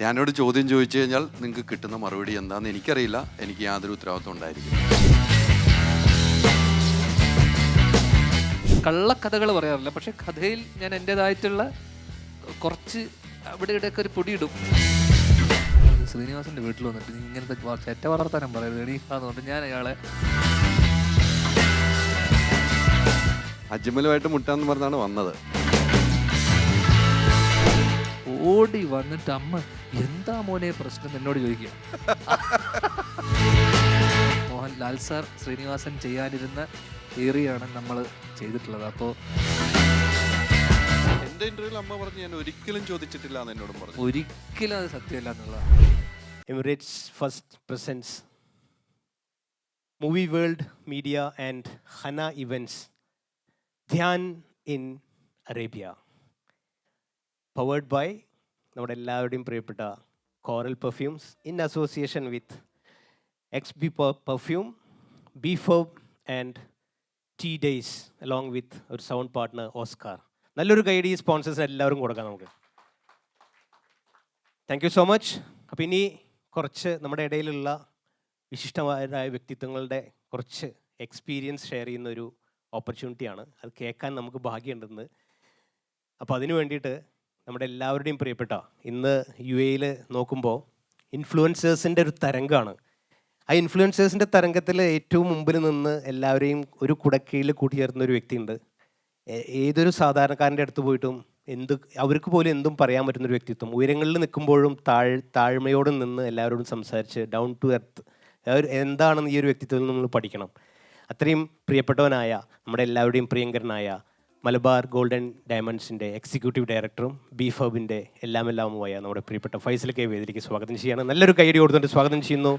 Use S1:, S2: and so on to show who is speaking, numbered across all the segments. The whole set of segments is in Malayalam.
S1: ഞാനോട് ചോദ്യം ചോദിച്ചു കഴിഞ്ഞാൽ നിങ്ങൾക്ക് കിട്ടുന്ന മറുപടി എന്താണെന്ന് എനിക്കറിയില്ല. എനിക്ക് യാതൊരു ഉത്തരവാദിത്വം ഉണ്ടായിരിക്കും.
S2: കള്ളക്കഥകൾ പറയാറില്ല, പക്ഷെ കഥയിൽ ഞാൻ എൻ്റെതായിട്ടുള്ള കുറച്ച് അവിടെ ഇവിടെയൊക്കെ ഒരു പൊടിയിടും. ശ്രീനിവാസന്റെ വീട്ടിൽ വന്നിട്ട് ഇങ്ങനത്തെ ചെറ്റ വളർത്താനും പറയരുത് എണീക്കാന്നുകൊണ്ട് ഞാൻ അയാളെ
S1: അജ്മലുമായിട്ട് മുട്ടാന്ന് പറഞ്ഞാണ് വന്നത്.
S2: ഓടി വന്നിട്ട് അമ്മ എന്താ മോനെ പ്രശ്നം എന്നോട് ചോദിക്കുക. മോഹൻലാൽ സാർ ശ്രീനിവാസൻ ചെയ്യാനിരുന്ന ഏറിയാണ് നമ്മൾ ചെയ്തിട്ടുള്ളത്. അപ്പോൾ
S1: എന്റെ ഇന്റർവ്യൂവിൽ അമ്മ പറഞ്ഞു ഞാൻ ഒരിക്കലും ചോദിച്ചിട്ടില്ല എന്ന് എന്നോടും പറഞ്ഞു.
S2: ഒരിക്കലും അത് സത്യമല്ല എന്നുള്ളതാണ്.
S3: Emirates First presents Movie World Media and Hana Events Dhyan in Arabia, powered by നമ്മുടെ എല്ലാവരുടെയും പ്രിയപ്പെട്ട coral perfumes in association with XB perfume, ബീഫോബ് and T days along with ഒരു സൗണ്ട് പാർട്ട്ണർ ഓസ്കാർ. നല്ലൊരു ഗൈഡ് ഈ സ്പോൺസേഴ്സിന് എല്ലാവരും കൊടുക്കാം നമുക്ക്. Thank you so much. അപ്പോൾ ഇനി കുറച്ച് നമ്മുടെ ഇടയിലുള്ള വിശിഷ്ടമായ വ്യക്തിത്വങ്ങളുടെ കുറച്ച് എക്സ്പീരിയൻസ് ഷെയർ ചെയ്യുന്ന ഒരു ഓപ്പർച്യൂണിറ്റിയാണ്. അത് കേൾക്കാൻ നമുക്ക് ഭാഗ്യമുണ്ടെന്ന്. അപ്പോൾ അതിനു വേണ്ടിയിട്ട് നമ്മുടെ എല്ലാവരുടെയും പ്രിയപ്പെട്ട ഇന്ന് UAE നോക്കുമ്പോൾ ഇൻഫ്ലുവൻസേഴ്സിൻ്റെ ഒരു തരംഗമാണ്. ആ ഇൻഫ്ലുവൻസേഴ്സിൻ്റെ തരംഗത്തിൽ ഏറ്റവും മുമ്പിൽ നിന്ന് എല്ലാവരെയും ഒരു കുടക്കീഴിൽ കൂട്ടിച്ചേർന്ന ഒരു വ്യക്തിയുണ്ട്. ഏതൊരു സാധാരണക്കാരൻ്റെ അടുത്ത് പോയിട്ടും അവർക്ക് പോലും എന്തും പറയാൻ പറ്റുന്നൊരു വ്യക്തിത്വം. ഉയരങ്ങളിൽ നിൽക്കുമ്പോഴും താഴ്മയോടെ നിന്ന് എല്ലാവരോടും സംസാരിച്ച് ഡൗൺ ടു എർത്ത് എന്താണെന്ന് ഈ ഒരു വ്യക്തിത്വത്തിൽ നമ്മൾ പഠിക്കണം. അത്രയും പ്രിയപ്പെട്ടവനായ നമ്മുടെ എല്ലാവരുടെയും പ്രിയങ്കരനായ മലബാർ ഗോൾഡൻ ഡയമണ്ട്സിൻ്റെ എക്സിക്യൂട്ടീവ് ഡയറക്ടറും ബീഫബിൻ്റെ എല്ലാമുമായ നമ്മുടെ പ്രിയപ്പെട്ട ഫൈസൽ കെ വേദിയിലേക്ക് സ്വാഗതം ചെയ്യുകയാണ്. നല്ലൊരു കൈയടി കൊടുത്തുകൊണ്ട് സ്വാഗതം ചെയ്യുന്നു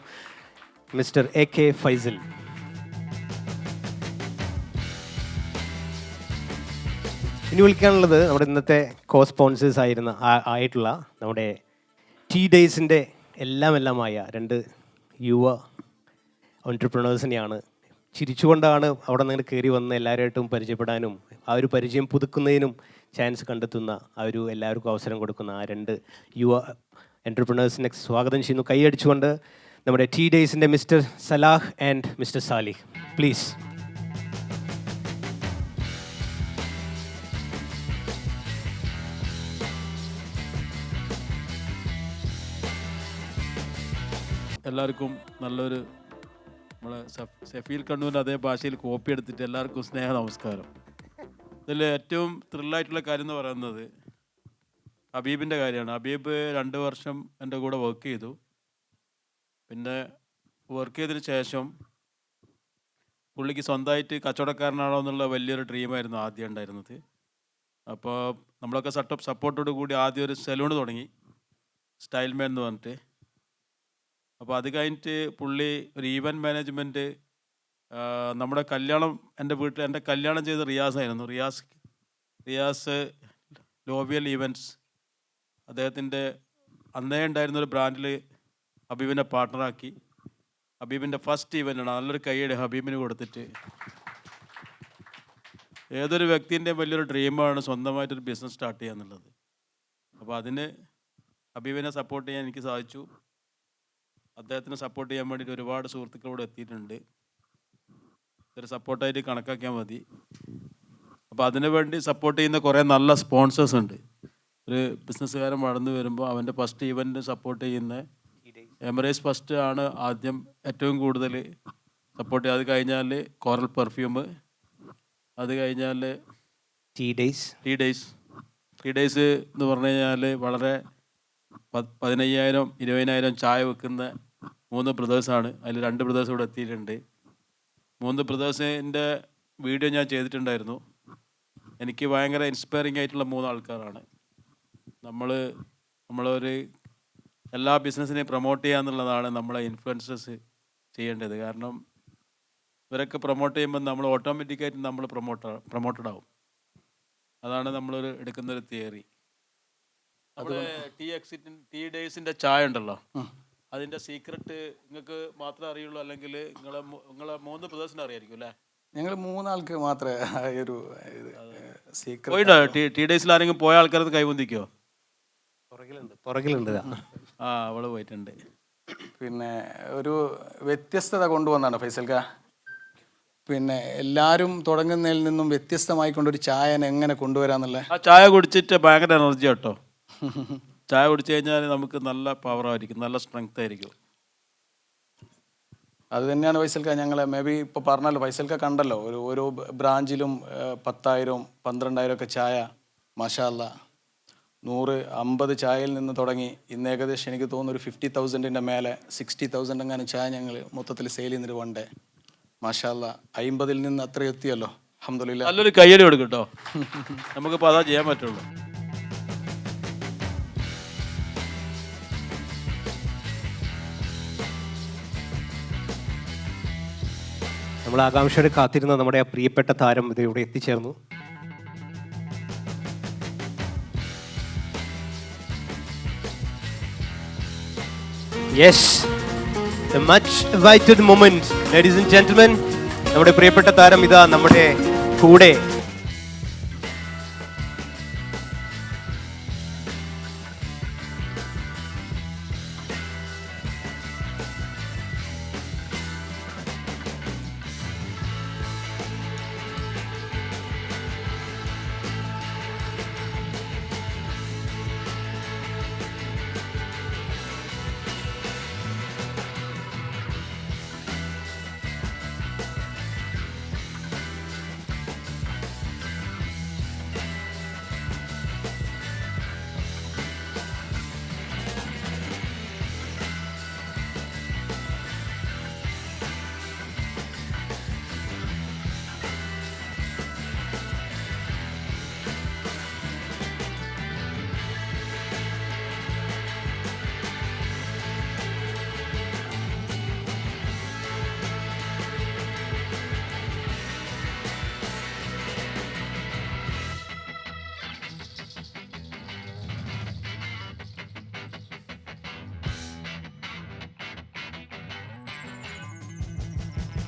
S3: മിസ്റ്റർ AK ഫൈസൽ. ഇനി വിളിക്കാനുള്ളത് നമ്മുടെ ഇന്നത്തെ കോ സ്പോൺസേഴ്സ് ആയിട്ടുള്ള നമ്മുടെ ടി ഡേയ്സിൻ്റെ എല്ലാമായ രണ്ട് യുവ ഓൺട്രപ്രണേഴ്സിനെയാണ്. ചിരിച്ചുകൊണ്ടാണ് അവിടെ നിന്ന് കയറി വന്ന് എല്ലാവരുമായിട്ടും പരിചയപ്പെടാനും ആ ഒരു പരിചയം പുതുക്കുന്നതിനും ചാൻസ് കണ്ടെത്തുന്ന ആ ഒരു എല്ലാവർക്കും അവസരം കൊടുക്കുന്ന ആ രണ്ട് യുവ എൻ്റർപ്രണേഴ്സിനെ സ്വാഗതം ചെയ്യുന്നു. കൈയടിച്ചുകൊണ്ട് നമ്മുടെ ടി ഡേയ്സിൻ്റെ mister Salah and mister Salih, please.
S4: എല്ലാവർക്കും നല്ലൊരു നമ്മളെ ഷഫീൽ കണ്ണൂരിൻ്റെ അതേ ഭാഷയിൽ കോപ്പി എടുത്തിട്ട് എല്ലാവർക്കും സ്നേഹ നമസ്കാരം. ഇതിൽ ഏറ്റവും ത്രില്ലായിട്ടുള്ള കാര്യം എന്ന് പറയുന്നത് ഹബീബിൻ്റെ കാര്യമാണ്. ഹബീബ് 2 വർഷം എൻ്റെ കൂടെ വർക്ക് ചെയ്തു. പിന്നെ വർക്ക് ചെയ്തതിന് ശേഷം പുള്ളിക്ക് സ്വന്തമായിട്ട് കച്ചവടക്കാരനാണോ എന്നുള്ള വലിയൊരു ഡ്രീമായിരുന്നു ആദ്യം ഉണ്ടായിരുന്നത്. അപ്പോൾ നമ്മളൊക്കെ സപ്പോർട്ടോട് കൂടി ആദ്യം ഒരു സലൂൺ തുടങ്ങി, സ്റ്റൈൽ മാൻ എന്ന് പറഞ്ഞിട്ട്. അപ്പോൾ അത് കഴിഞ്ഞിട്ട് പുള്ളി ഒരു ഈവൻറ്റ് മാനേജ്മെൻറ്റ്, നമ്മുടെ കല്യാണം എൻ്റെ കല്യാണം ചെയ്ത റിയാസായിരുന്നു. റിയാസ് ലോവിയൽ ഈവൻറ്റ്സ് അദ്ദേഹത്തിൻ്റെ അന്നേ ഉണ്ടായിരുന്നൊരു ബ്രാൻഡിൽ ഹബീബിനെ പാർട്ട്ണറാക്കി. ഹബീബിൻ്റെ ഫസ്റ്റ് ഈവൻ്റാണ്. നല്ലൊരു കൈയ്യടി ഹബീബിന് കൊടുത്തിട്ട്. ഏതൊരു വ്യക്തിൻ്റെ വലിയൊരു ഡ്രീമാണ് സ്വന്തമായിട്ടൊരു ബിസിനസ് സ്റ്റാർട്ട് ചെയ്യുക എന്നുള്ളത്. അപ്പോൾ അതിന് ഹബീബിനെ സപ്പോർട്ട് ചെയ്യാൻ എനിക്ക് സാധിച്ചു. അദ്ദേഹത്തിന് സപ്പോർട്ട് ചെയ്യാൻ വേണ്ടിയിട്ട് ഒരുപാട് സുഹൃത്തുക്കളോട് എത്തിയിട്ടുണ്ട്. ഇതൊരു സപ്പോർട്ടായിട്ട് കണക്കാക്കിയാൽ മതി. അപ്പോൾ അതിനു വേണ്ടി സപ്പോർട്ട് ചെയ്യുന്ന കുറേ നല്ല സ്പോൺസേഴ്സ് ഉണ്ട്. ഒരു ബിസിനസ്സുകാരൻ വളർന്നു വരുമ്പോൾ അവൻ്റെ ഫസ്റ്റ് ഈവൻറ്റ് സപ്പോർട്ട് ചെയ്യുന്ന എമിറേറ്റ്സ് ഫസ്റ്റ് ആണ് ആദ്യം ഏറ്റവും കൂടുതൽ സപ്പോർട്ട് ചെയ്യുക. അത് കഴിഞ്ഞാൽ കോറൽ പെർഫ്യൂം, അത് കഴിഞ്ഞാൽ ടി ഡേയ്സ് എന്ന് പറഞ്ഞു കഴിഞ്ഞാൽ വളരെ 15,000 20,000 ചായ വെക്കുന്ന 3 ബ്രദേഴ്സാണ്. അതിൽ 2 ബ്രദേഴ്സ് ഇവിടെ എത്തിയിട്ടുണ്ട്. 3 ബ്രദേഴ്സിൻ്റെ വീഡിയോ ഞാൻ ചെയ്തിട്ടുണ്ടായിരുന്നു. എനിക്ക് ഭയങ്കര ഇൻസ്പയറിംഗ് ആയിട്ടുള്ള 3 ആൾക്കാരാണ്. നമ്മളൊരു എല്ലാ ബിസിനസ്സിനെയും പ്രൊമോട്ട് ചെയ്യുക എന്നുള്ളതാണ് നമ്മളെ ഇൻഫ്ലുവൻസേഴ്സ് ചെയ്യേണ്ടത്. കാരണം ഇവരൊക്കെ പ്രൊമോട്ട് ചെയ്യുമ്പോൾ നമ്മൾ ഓട്ടോമാറ്റിക്കായിട്ട് നമ്മൾ പ്രൊമോട്ടഡ് ആവും. അതാണ് നമ്മളൊരു എടുക്കുന്നൊരു തിയറി. നമ്മുടെ ടി ഡേയ്സിൻ്റെ ചായ ഉണ്ടല്ലോ, അതിൻ്റെ സീക്രട്ട് നിങ്ങൾക്ക് മാത്രമേ അറിയുള്ളൂ, അല്ലെങ്കിൽ നിങ്ങളെ 3 ബ്രദേഴ്സിനെ അറിയായിരിക്കും അല്ലേ?
S5: ഞങ്ങൾ 3 ആൾക്ക് മാത്രമേ ഒരു
S4: പോയിട്ടോ ടി ഡേയ്സിൽ ആരെങ്കിലും പോയ ആൾക്കാരത് കൈവന്തിക്കോ?
S3: പുറകിലുണ്ട്
S4: ആ അവള് പോയിട്ടുണ്ട്.
S5: പിന്നെ ഒരു വ്യത്യസ്തത കൊണ്ടുവന്നാണ് ഫൈസൽക്ക. പിന്നെ എല്ലാവരും തുടങ്ങുന്നതിൽ നിന്നും വ്യത്യസ്തമായി കൊണ്ടൊരു ചായനെ എങ്ങനെ കൊണ്ടുവരാന്നുള്ള.
S4: ആ ചായ കുടിച്ചിട്ട് ഭയങ്കര എനർജി കേട്ടോ. ചായ കുടിച്ചു കഴിഞ്ഞാൽ നമുക്ക് നല്ല പവറായിരിക്കും, നല്ല സ്ട്രെങ്ത് ആയിരിക്കും.
S5: അത് തന്നെയാണ് ഫൈസൽക്ക ഞങ്ങൾ മേ ബി ഇപ്പോൾ പറഞ്ഞല്ലോ, ഫൈസൽക്ക കണ്ടല്ലോ ഓരോ ബ്രാഞ്ചിലും 10,000 12,000 ഒക്കെ ചായ. മാഷാ അല്ലാ, 150 ചായയിൽ നിന്ന് തുടങ്ങി ഇന്ന് ഏകദേശം എനിക്ക് തോന്നുന്നു ഒരു 50,000-ൻ്റെ മേലെ 60,000 എങ്ങാനും ചായ ഞങ്ങൾ മൊത്തത്തിൽ സെയിൽ ചെയ്യുന്നൊരു വൺ ഡേ. മാഷാ അല്ലാ, 50-ൽ നിന്ന് അത്ര എത്തിയല്ലോ, അൽഹംദുലില്ലാ.
S4: നല്ലൊരു കയ്യടി കൊടുക്കും കേട്ടോ. നമുക്കിപ്പോൾ അതാ ചെയ്യാൻ പറ്റുള്ളൂ.
S3: നമ്മൾ ആകാംക്ഷയോടെ കാത്തിരുന്ന നമ്മുടെ ആ പ്രിയപ്പെട്ട താരം ഇത് ഇവിടെ എത്തിച്ചേർന്നു. Yes, the much awaited moment, ladies and gentlemen. നമ്മുടെ പ്രിയപ്പെട്ട താരം ഇതാ നമ്മുടെ കൂടെ.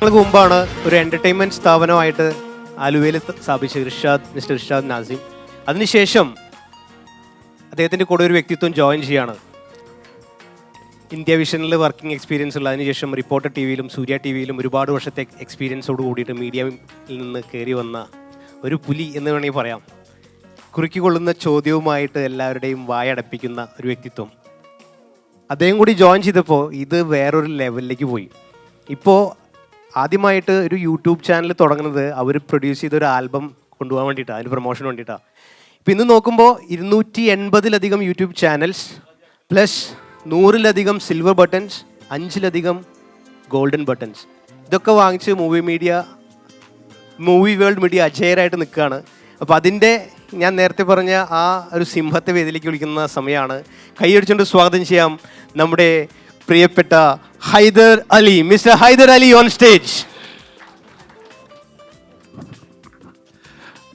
S3: വർഷങ്ങൾക്ക് മുമ്പാണ് ഒരു എൻ്റർടൈൻമെൻറ്റ് സ്ഥാപനമായിട്ട് ആലുവയിൽ സ്ഥാപിച്ച മിസ്റ്റർ ഇർഷാദ് നാസിം. അതിനുശേഷം അദ്ദേഹത്തിൻ്റെ കൂടെ ഒരു വ്യക്തിത്വം ജോയിൻ ചെയ്യാണ്. ഇന്ത്യ വിഷനിൽ വർക്കിംഗ് എക്സ്പീരിയൻസ് ഉള്ള, അതിനുശേഷം റിപ്പോർട്ടർ ടി വിയിലും സൂര്യ ടി വിയിലും ഒരുപാട് വർഷത്തെ എക്സ്പീരിയൻസോട് കൂടിയിട്ട് മീഡിയയിൽ നിന്ന് കയറി വന്ന ഒരു പുലി എന്ന് വേണമെങ്കിൽ പറയാം. കുറുക്കിക്കൊള്ളുന്ന ചോദ്യവുമായിട്ട് എല്ലാവരുടെയും വായടപ്പിക്കുന്ന ഒരു വ്യക്തിത്വം. അദ്ദേഹം കൂടി ജോയിൻ ചെയ്തപ്പോൾ ഇത് വേറൊരു ലെവലിലേക്ക് പോയി. ഇപ്പോൾ ആദ്യമായിട്ട് ഒരു യൂട്യൂബ് ചാനൽ തുടങ്ങുന്നത് അവർ പ്രൊഡ്യൂസ് ചെയ്ത ഒരു ആൽബം കൊണ്ടുപോകാൻ വേണ്ടിയിട്ടാണ്, അതിന് പ്രൊമോഷൻ വേണ്ടിയിട്ടാണ്. ഇപ്പം ഇന്ന് നോക്കുമ്പോൾ 280-ലധികം യൂട്യൂബ് ചാനൽസ് പ്ലസ് 100-ലധികം സിൽവർ ബട്ടൺസ്, 5-ലധികം ഗോൾഡൻ ബട്ടൺസ്. ഇതൊക്കെ വാങ്ങിച്ച് മൂവി വേൾഡ് മീഡിയ അജയരായിട്ട് നിൽക്കുകയാണ്. അപ്പോൾ അതിൻ്റെ ഞാൻ നേരത്തെ പറഞ്ഞ ആ ഒരു സിംഹത്തെ വേദിയിലേക്ക് വിളിക്കുന്ന സമയമാണ്. കൈയടിച്ചുകൊണ്ട് സ്വാഗതം ചെയ്യാം നമ്മുടെ പ്രിയപ്പെട്ട Hyder Ali. Mister Hyder Ali on stage.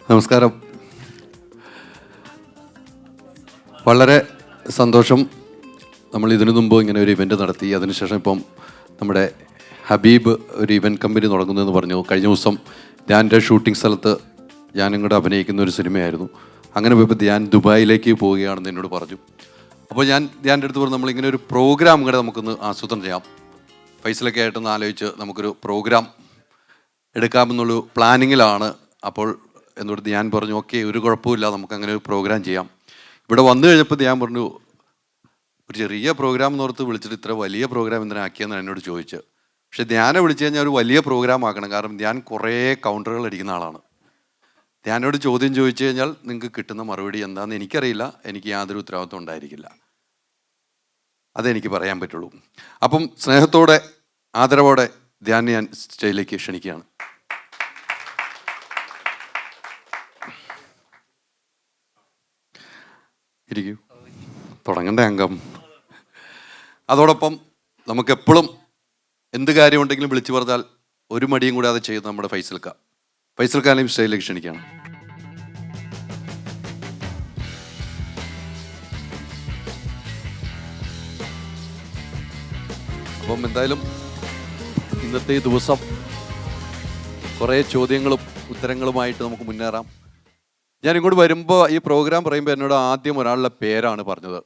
S1: നമസ്കാരം. വളരെ സന്തോഷം. നമ്മൾ ഇതിനു മുമ്പ് ഇങ്ങനെ ഒരു ഇവൻ്റ് നടത്തി. അതിനുശേഷം ഇപ്പം നമ്മുടെ ഹബീബ് ഒരു ഇവൻറ്റ് കമ്പനി തുടങ്ങുന്നതെന്ന് പറഞ്ഞു. കഴിഞ്ഞ ദിവസം ധ്യാൻ്റെ ഷൂട്ടിംഗ് സ്ഥലത്ത് ഞാനും കൂടെ അഭിനയിക്കുന്ന ഒരു സിനിമയായിരുന്നു. അങ്ങനെ പോയപ്പോൾ ധ്യാൻ ദുബായിലേക്ക് പോവുകയാണെന്ന് എന്നോട് പറഞ്ഞു. അപ്പോൾ ഞാൻ ധ്യാൻ്റെ അടുത്ത് പറഞ്ഞു, നമ്മളിങ്ങനെ ഒരു പ്രോഗ്രാം കൂടെ നമുക്കൊന്ന് ആസൂത്രണം ചെയ്യാം, ഫൈസലൊക്കെ ആയിട്ടൊന്ന് ആലോചിച്ച് നമുക്കൊരു പ്രോഗ്രാം എടുക്കാമെന്നുള്ളൊരു പ്ലാനിങ്ങിലാണ്. അപ്പോൾ എന്നോട് ധ്യാൻ പറഞ്ഞു, ഓക്കെ, ഒരു കുഴപ്പമില്ല, നമുക്കങ്ങനെ ഒരു പ്രോഗ്രാം ചെയ്യാം. ഇവിടെ വന്നു കഴിഞ്ഞപ്പോൾ ധ്യാൻ പറഞ്ഞു, ഒരു ചെറിയ പ്രോഗ്രാം എന്നോർത്ത് വിളിച്ചിട്ട് ഇത്ര വലിയ പ്രോഗ്രാം എന്തിനാക്കിയെന്നാണ് എന്നോട് ചോദിച്ചത്. പക്ഷേ ധ്യാനെ വിളിച്ചു കഴിഞ്ഞാൽ ഒരു വലിയ പ്രോഗ്രാം ആക്കണം. കാരണം ധ്യാൻ കുറേ കൗണ്ടറുകൾ അടിക്കുന്ന ആളാണ്. ധ്യാനോട് ചോദ്യം ചോദിച്ചു കഴിഞ്ഞാൽ നിങ്ങൾക്ക് കിട്ടുന്ന മറുപടി എന്താണെന്ന് എനിക്കറിയില്ല, എനിക്ക് യാതൊരു ഉത്തരവാദിത്വം ഉണ്ടായിരിക്കില്ല, അതെനിക്ക് പറയാൻ പറ്റുള്ളൂ. അപ്പം സ്നേഹത്തോടെ ആദരവോടെ ധ്യാൻ ഞാൻ സ്റ്റേജിലേക്ക് ക്ഷണിക്കുകയാണ്. ഇരിക്കൂ, തുടങ്ങണ്ടേ അംഗം. അതോടൊപ്പം നമുക്കെപ്പോഴും എന്ത് കാര്യമുണ്ടെങ്കിലും വിളിച്ചു പറഞ്ഞാൽ ഒരു മടിയും കൂടാതെ ചെയ്യുന്ന നമ്മുടെ ഫൈസൽക്കാനെയും സ്റ്റേജിലേക്ക് ക്ഷണിക്കുകയാണ്. അപ്പം എന്തായാലും ഇന്നത്തെ ഈ ദിവസം കുറേ ചോദ്യങ്ങളും ഉത്തരങ്ങളുമായിട്ട് നമുക്ക് മുന്നേറാം. ഞാൻ ഇങ്ങോട്ട് വരുമ്പോൾ ഈ പ്രോഗ്രാം പറയുമ്പോൾ എന്നോട് ആദ്യം ഒരാളുടെ പേരാണ് പറഞ്ഞത്.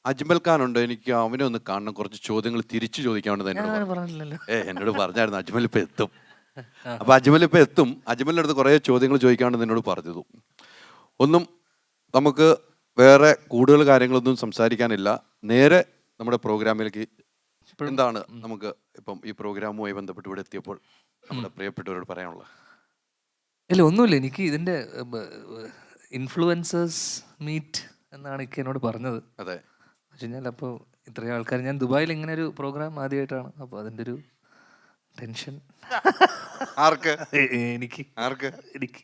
S1: അജ്മൽ ഖാൻ ഉണ്ട്, എനിക്ക് അവനെ ഒന്ന് കാണണം, കുറച്ച് ചോദ്യങ്ങൾ തിരിച്ചു ചോദിക്കാമെന്ന് എന്നോട്
S2: ഞാൻ
S1: പറഞ്ഞു.
S2: പറഞ്ഞില്ലല്ലോ.
S1: എന്നോട് പറഞ്ഞായിരുന്നു അജ്മൽ ഇപ്പം എത്തും. അപ്പോൾ അജ്മൽ ഇപ്പം എത്തും. അജ്മലിൻ്റെ അടുത്ത് കുറേ ചോദ്യങ്ങൾ ചോദിക്കാമെന്ന് എന്നോട് പറഞ്ഞതു. ഒന്നും നമുക്ക് വേറെ കൂടുതൽ കാര്യങ്ങളൊന്നും സംസാരിക്കാനില്ല. നേരെ നമ്മുടെ പ്രോഗ്രാമിലേക്ക്. എന്താണ് നമുക്ക് ഇപ്പം ഈ പ്രോഗ്രാമുമായി ബന്ധപ്പെട്ട് ഇവിടെ എത്തിയപ്പോൾ നമ്മുടെ പ്രിയപ്പെട്ടവരോട് പറയാനുള്ളത്?
S2: ഇല്ല, ഒന്നുമില്ല. എനിക്ക് ഇതിൻ്റെ ഇൻഫ്ലുവൻസേഴ്സ് മീറ്റ് എന്നാണ് എനിക്ക് എന്നോട് പറഞ്ഞത്.
S1: അതെ.
S2: വെച്ച് കഴിഞ്ഞാൽ അപ്പോൾ ഇത്രയും ആൾക്കാർ, ഞാൻ ദുബായിൽ ഇങ്ങനെ ഒരു പ്രോഗ്രാം ആദ്യമായിട്ടാണ്. അപ്പോൾ അതിൻ്റെ ഒരു ടെൻഷൻ
S1: ആർക്ക്?
S2: എനിക്ക്
S1: ആർക്ക്?
S2: എനിക്ക്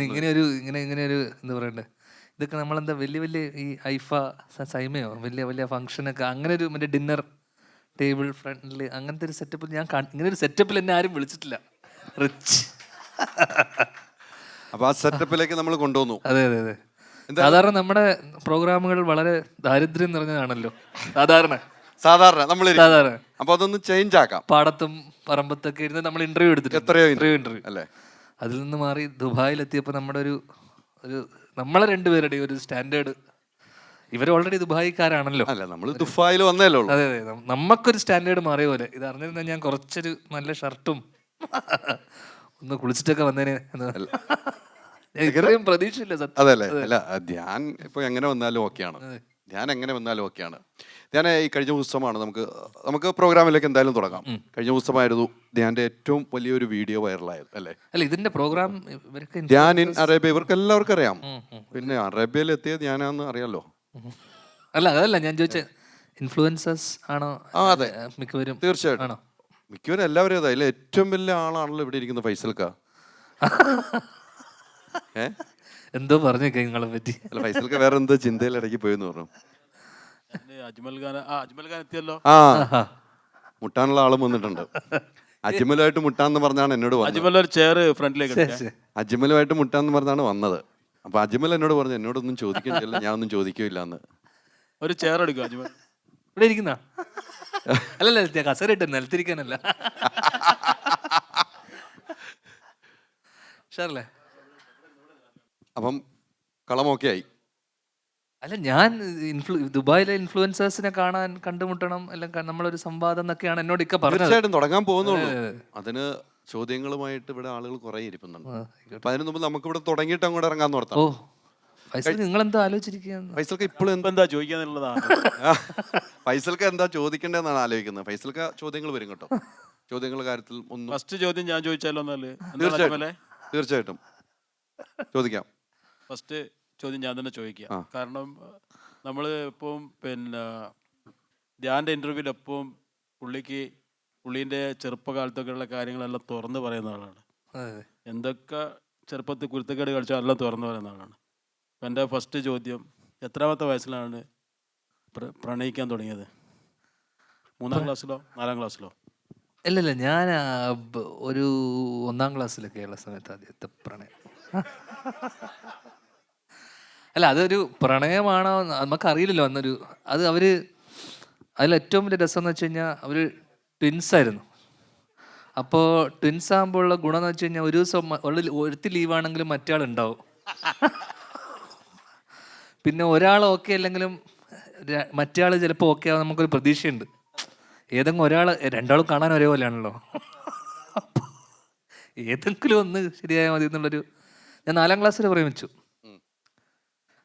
S2: ഇങ്ങനെ ഒരു എന്താ പറയണ്ടേ, ഇതൊക്കെ നമ്മളെന്താ വലിയ വലിയ ഈ ഐഫ സൈമയോ വലിയ വലിയ ഫംഗ്ഷനൊക്കെ അങ്ങനെ ഒരു മറ്റേ ഡിന്നർ ടേബിൾ ഫ്രണ്ടിൽ അങ്ങനത്തെ ഒരു സെറ്റപ്പിൽ ഞാൻ ഇങ്ങനെ ഒരു സെറ്റപ്പിൽ എന്നെ ആരും വിളിച്ചിട്ടില്ല. റിച്ച്.
S1: അപ്പൊ ആ സെറ്റപ്പിലേക്ക് നമ്മൾ കൊണ്ടുവന്നു.
S2: അതെ അതെ അതെ. സാധാരണ നമ്മുടെ പ്രോഗ്രാമുകൾ വളരെ ദാരിദ്ര്യം നിറഞ്ഞതാണല്ലോ സാധാരണ നമ്മൾ. സാധാരണ
S1: അപ്പൊ അതൊന്ന് ചേഞ്ച് ആക്കാം.
S2: പാടത്തും പറമ്പത്തൊക്കെ ഇരുന്ന് നമ്മൾ ഇന്റർവ്യൂ എടുത്തിട്ട്
S1: എത്രയോ
S2: ഇന്റർവ്യൂ
S1: അല്ലേ.
S2: അതിൽ നിന്ന് മാറി ദുബായിലെത്തിയപ്പോൾ നമ്മുടെ ഒരു നമ്മളെ രണ്ടുപേരുടെയും ഒരു സ്റ്റാൻഡേർഡ്, ഇവർ ഓൾറെഡി ദുബായിക്കാരാണല്ലോ.
S1: അല്ല, നമ്മൾ ദുബായിൽ വന്നല്ലേ ഉള്ളൂ.
S2: അതെ അതെ, നമുക്കൊരു സ്റ്റാൻഡേർഡ് മാറിയ പോലെ. ഇത് അറിഞ്ഞിരുന്ന ഞാൻ കുറച്ചൊരു നല്ല ഷർട്ടും ഒന്ന് കുളിച്ചിട്ടൊക്കെ വന്നേനെ. ഇത്രയും പ്രതീക്ഷയില്ല സത്യം.
S1: അതല്ലേ. അല്ല, ധ്യാൻ ഇപ്പൊ എങ്ങനെ വന്നാലും ഓക്കെയാണ്. ധ്യാൻ എങ്ങനെ വന്നാലും ഓക്കെയാണ്. ധ്യാൻ ഈ കഴിഞ്ഞ ദിവസമാണ് നമുക്ക് പ്രോഗ്രാമിലേക്ക് എന്തായാലും തുടങ്ങാം. കഴിഞ്ഞ ദിവസമായിരുന്നു ധ്യാന്റെ ഏറ്റവും വലിയൊരു വീഡിയോ വൈറലായത് അല്ലേ?
S2: അല്ല, ഇതിന്റെ പ്രോഗ്രാം ഇവർക്ക്
S1: ധ്യാൻ ഇൻ അറേബ്യ ഇവർക്ക് എല്ലാവർക്കും അറിയാം. പിന്നെ അറേബ്യയിൽ എത്തിയ ധ്യാനാന്ന് അറിയാലോ.
S2: അല്ല അതല്ല ഞാൻ ചോദിച്ചത്, ഇൻഫ്ലുവൻസേഴ്സ് ആണോ?
S1: അതെ,
S2: മിക്കവരും.
S1: തീർച്ചയായിട്ടും
S2: ആണോ?
S1: മിക്കവരും എല്ലാവരും അതെ. അതിൽ ഏറ്റവും വലിയ ആളാണല്ലോ ഇവിടെ ഇരിക്കുന്ന ഫൈസൽക്ക.
S2: എന്തോ പറഞ്ഞേക്കെ നിങ്ങളെ പറ്റി.
S1: അല്ല, ഫൈസൽക്ക വേറെ എന്തോ ചിന്തയിൽ ഇടയ്ക്ക് പോയെന്ന് പറഞ്ഞു.
S4: അജ്മൽ ഖാൻ എത്തിയല്ലോ.
S1: മുട്ടാനുള്ള ആളും വന്നിട്ടുണ്ട്. അജ്മലുമായിട്ട് മുട്ടാന്ന് പറഞ്ഞാണ് എന്നോട് വന്നത്.
S4: അജ്മൽ ഒരു ചെയർ ഫ്രണ്ടിലേക്ക്.
S1: അജ്മലുമായിട്ട് മുട്ടാന്ന് പറഞ്ഞാണ് വന്നത്. അപ്പൊ അജ്മൽ എന്നോട് പറഞ്ഞു എന്നോടൊന്നും ചോദിക്കുന്നില്ല, ഞാൻ ഒന്നും ചോദിക്കില്ല എന്ന്.
S4: ഒരു ചെയർ എടുക്കും അജ്മൽ.
S2: ഇവിടെ ഇരിക്കുന്ന അല്ലല്ല, കസേര ഇട്ട് നിലത്തിരിക്കാനല്ല. ഷാറല്ലേ.
S1: അപ്പം കളമൊക്കെ ആയി.
S2: അല്ല, ഞാൻ ദുബായിലെ ഇൻഫ്ലുവൻസേഴ്സിനെ കണ്ടുമുട്ടണം, അല്ലെങ്കിൽ നമ്മളൊരു സംവാദം എന്നൊക്കെയാണ് എന്നോട് ഇക്ക പറഞ്ഞത്.
S1: തീർച്ചയായിട്ടും തുടങ്ങാൻ പോകുന്നുള്ളൂ. അതിന് ചോദ്യങ്ങളുമായിട്ട് ഇവിടെ ആളുകൾ കുറെ ഇരിക്കുന്നുണ്ട്. അപ്പൊ അതിന് മുമ്പ് നമുക്ക് ഇവിടെ തുടങ്ങിയിട്ട് അങ്ങോട്ട് ഇറങ്ങാൻ നോർത്താം.
S2: ഓ ഫൈസൽ, നിങ്ങൾ എന്താ ആലോചിച്ചിരിക്കുക?
S1: ഫൈസൽക്ക് ഇപ്പോഴും
S4: എന്താ ചോദിക്കാന്നുള്ളതാണ്.
S1: ഫൈസൽക്ക് എന്താ ചോദിക്കേണ്ടതെന്നാണ് ആലോചിക്കുന്നത്. ഫൈസൽക്ക് ചോദ്യങ്ങൾ വരും കേട്ടോ. ചോദ്യങ്ങളുടെ കാര്യത്തിൽ ഒന്നും.
S4: ഫസ്റ്റ് ചോദ്യം ഞാൻ ചോദിച്ചാലോ? എന്നാല്
S1: തീർച്ചയായിട്ടും ചോദിക്കാം.
S4: ഫസ്റ്റ് ചോദ്യം ഞാൻ തന്നെ ചോദിക്കാം. കാരണം നമ്മൾ ഇപ്പം പിന്നെ ധ്യാൻ്റെ ഇൻ്റർവ്യൂവിൽ എപ്പം പുള്ളീൻ്റെ ചെറുപ്പകാലത്തൊക്കെയുള്ള കാര്യങ്ങളെല്ലാം തുറന്ന് പറയുന്ന ആളാണ്. എന്തൊക്കെ ചെറുപ്പത്തിൽ കുരുത്തക്കേട് കളിച്ചാൽ എല്ലാം തുറന്ന് പറയുന്ന ആളാണ്. അപ്പം എൻ്റെ ഫസ്റ്റ് ചോദ്യം, എത്രാമത്തെ വയസ്സിലാണ് പ്രണയിക്കാൻ തുടങ്ങിയത്? 3ാം ക്ലാസ്സിലോ 4ാം ക്ലാസ്സിലോ?
S2: ഇല്ലല്ല, ഞാൻ ഒരു 1ാം ക്ലാസ്സിലൊക്കെയുള്ള സമയത്ത് ആദ്യത്തെ പ്രണയം. അല്ല, അതൊരു പ്രണയമാണോ നമുക്കറിയില്ലല്ലോ അന്നൊരു. അത് അതിൽ ഏറ്റവും വലിയ രസം എന്ന് വെച്ച് കഴിഞ്ഞാൽ അവർ ട്വിൻസായിരുന്നു. അപ്പോൾ ട്വിൻസ് ആകുമ്പോൾ ഉള്ള ഗുണം എന്ന് വെച്ച് കഴിഞ്ഞാൽ ഒരു ദിവസം ഒരുത്തി ലീവാണെങ്കിലും മറ്റേ ആൾ ഉണ്ടാവും. പിന്നെ ഒരാൾ ഓക്കെ അല്ലെങ്കിലും മറ്റേ ആൾ ചിലപ്പോൾ ഓക്കെ ആവാൻ നമുക്കൊരു പ്രതീക്ഷയുണ്ട്. ഏതെങ്കിലും ഒരാൾ, രണ്ടാളും കാണാൻ ഒരേപോലെയാണല്ലോ, ഏതെങ്കിലും ഒന്ന് ശരിയായാൽ മതി എന്നുള്ളൊരു. ഞാൻ 4ാം ക്ലാസ്സിൽ പ്രേമിച്ചു.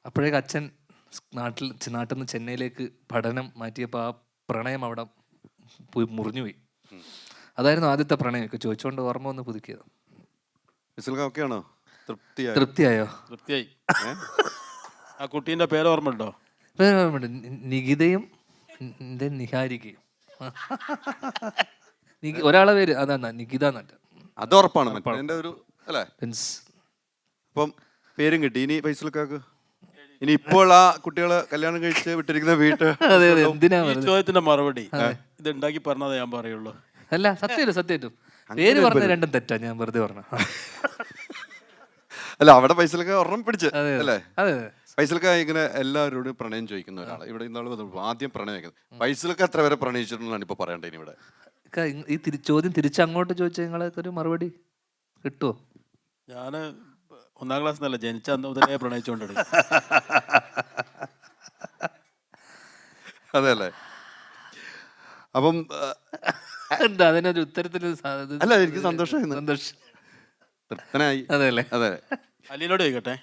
S2: അപ്പോഴേക്ക് അച്ഛൻ നാട്ടിൽ നിന്ന് ചെന്നൈയിലേക്ക് പഠനം മാറ്റിയപ്പോൾ ആ പ്രണയം അവിടെ പോയി മുറിഞ്ഞുപോയി. അതായിരുന്നു ആദ്യത്തെ പ്രണയം. ചോദിച്ചുകൊണ്ട് ഓർമ്മ ഒന്ന് പുതുക്കിയത്. തൃപ്തിയായോ?
S4: തൃപ്തിയായി. ആ കുട്ടീൻ്റെ പേര് ഓർമ്മ ഉണ്ടോ?
S2: പേരുണ്ട്, നികിതയും നിഹാരികയും. ഒരാളെ പേര് അതാ നികിത എന്നല്ല.
S1: അത് ഉറപ്പാണ്. അപ്പം പേരും കിട്ടി. ഇനി ഫൈസൽക്കാക്ക് ഇനി ഇപ്പോൾ ആ കുട്ടികളെ കല്യാണം കഴിച്ച് വിട്ടിരിക്കുന്ന
S4: ചോദ്യത്തിന്റെ മറുപടി ഇത് ഉണ്ടാക്കി പറഞ്ഞതേ ഞാൻ പറയുള്ളൂ.
S2: അല്ല, സത്യമായിട്ടും പേര് പറഞ്ഞ രണ്ടും തെറ്റാ, ഞാൻ വെറുതെ പറഞ്ഞ.
S1: അല്ല, അവിടെ ഫൈസൽക്ക ഒരെണ്ണം പിടിച്ച് അല്ലേ?
S2: അതെ,
S1: ഫൈസൽക്ക ഇങ്ങനെ എല്ലാവരോടും പ്രണയം ചോദിക്കുന്ന ഒരാളാണ്. ഇവിടെ ഇന്നാള് ആദ്യം പ്രണയം വയ്ക്കുന്നത്. ഫൈസൽക്ക എത്ര വരെ പ്രണയിച്ചിട്ടുണ്ടെന്നാണ് ഇപ്പൊ പറയണ്ടേ ഇനി ഇവിടെ?
S2: ഈ ചോദ്യം തിരിച്ചങ്ങോട്ട് ചോദിച്ചാൽ നിങ്ങൾക്ക് ഒരു മറുപടി കിട്ടുമോ?
S4: ഞാന് 1ാം ക്ലാസ് എന്നല്ല, ജനിച്ച അന്ന് മുതലേ പ്രണയിച്ചോണ്ടിരിക്കും.
S1: അതെ അല്ലേ? അപ്പം
S2: എന്താ അതിനൊരു ഉത്തരത്തിന്
S1: അല്ല, എനിക്ക് സന്തോഷമായിരുന്നു.
S2: സന്തോഷം.
S1: തൃപ്തനായി.
S2: അതെ അല്ലേ?
S1: അതെ.
S4: അലിനോട് ചോദിക്കട്ടെ,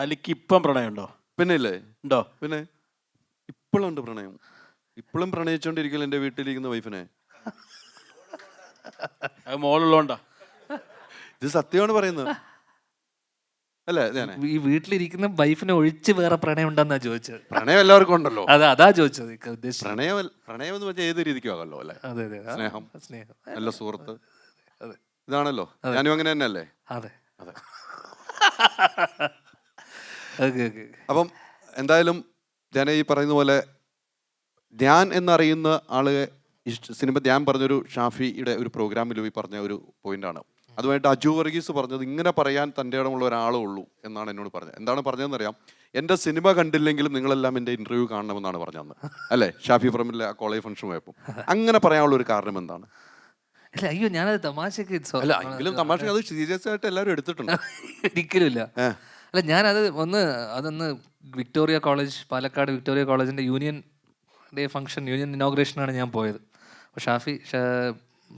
S4: അലിക്ക് ഇപ്പം പ്രണയമുണ്ടോ?
S1: പിന്നെ ഇല്ലേ,
S4: ഉണ്ടോ?
S1: പിന്നെ ഇപ്പോഴുണ്ട് പ്രണയം. ഇപ്പോഴും പ്രണയിച്ചോണ്ടിരിക്കൽ എൻ്റെ വീട്ടിലിരിക്കുന്ന വൈഫിനെ.
S4: അത് മോളുള്ളോണ്ടാ?
S1: ഇത് സത്യമാണ് പറയുന്നത് അല്ലേ? ഞാൻ
S2: ഈ വീട്ടിലിരിക്കുന്ന വൈഫിനെ ഒഴിച്ച് വേറെ പ്രണയം ഉണ്ടെന്നാ ചോദിച്ചത്.
S1: പ്രണയം എല്ലാവർക്കും ഉണ്ടല്ലോ.
S2: അതാ ചോദിച്ചത്. ഉദ്ദേശിച്ചത്
S1: പ്രണയം എന്ന് വെച്ചാൽ ഏത് രീതിക്കും ആകല്ലോ അല്ലേ?
S2: അതെ അതെ.
S1: സ്നേഹം,
S2: സ്നേഹം,
S1: നല്ല സുഹൃത്ത്,
S2: അതെ
S1: ഇതാണല്ലോ. ഞാനും അങ്ങനെ തന്നെ അല്ലേ?
S2: അതെ
S1: അതെ.
S2: Okay okay.
S1: അപ്പം എന്തായാലും ഞാൻ ഈ പറയുന്ന പോലെ ധ്യാൻ എന്നറിയുന്ന ആള് സിനിമ ധ്യാൻ പറഞ്ഞൊരു ഷാഫിയുടെ ഒരു പ്രോഗ്രാമിൽ ഈ പറഞ്ഞ ഒരു പോയിന്റാണ്. അതുമായിട്ട് അജു വർഗീസ് പറഞ്ഞത് ഇങ്ങനെ പറയാൻ തൻ്റെ ഇടമുള്ള ഒരാളേ ഉള്ളൂ എന്നാണ് എന്നോട് പറഞ്ഞത്. എന്താണ് പറഞ്ഞതെന്ന് അറിയാം? എൻ്റെ സിനിമ കണ്ടില്ലെങ്കിലും നിങ്ങളെല്ലാം എൻ്റെ ഇൻ്റർവ്യൂ കാണണമെന്നാണ് പറഞ്ഞതെന്ന് അല്ലേ? ഷാഫി പറമ്പിലെ ആ കോളേജ് ഫംഗ്ഷൻ പോയപ്പോൾ. അങ്ങനെ പറയാനുള്ള ഒരു കാരണം എന്താണ്?
S2: അല്ല അയ്യോ, ഞാനത് തമാശക്ക്
S1: അല്ല, എങ്കിലും തമാശ അത് സീരിയസ് ആയിട്ട് എല്ലാവരും എടുത്തിട്ടുണ്ട്.
S2: ഒരിക്കലും ഇല്ല. അല്ല, ഞാനത് അതൊന്ന് വിക്ടോറിയ കോളേജ്, പാലക്കാട് വിക്ടോറിയ കോളേജിൻ്റെ യൂണിയൻ ഡേ ഫംഗ്ഷൻ, യൂണിയൻ ഇനോഗ്രേഷനാണ് ഞാൻ പോയത്. അപ്പോൾ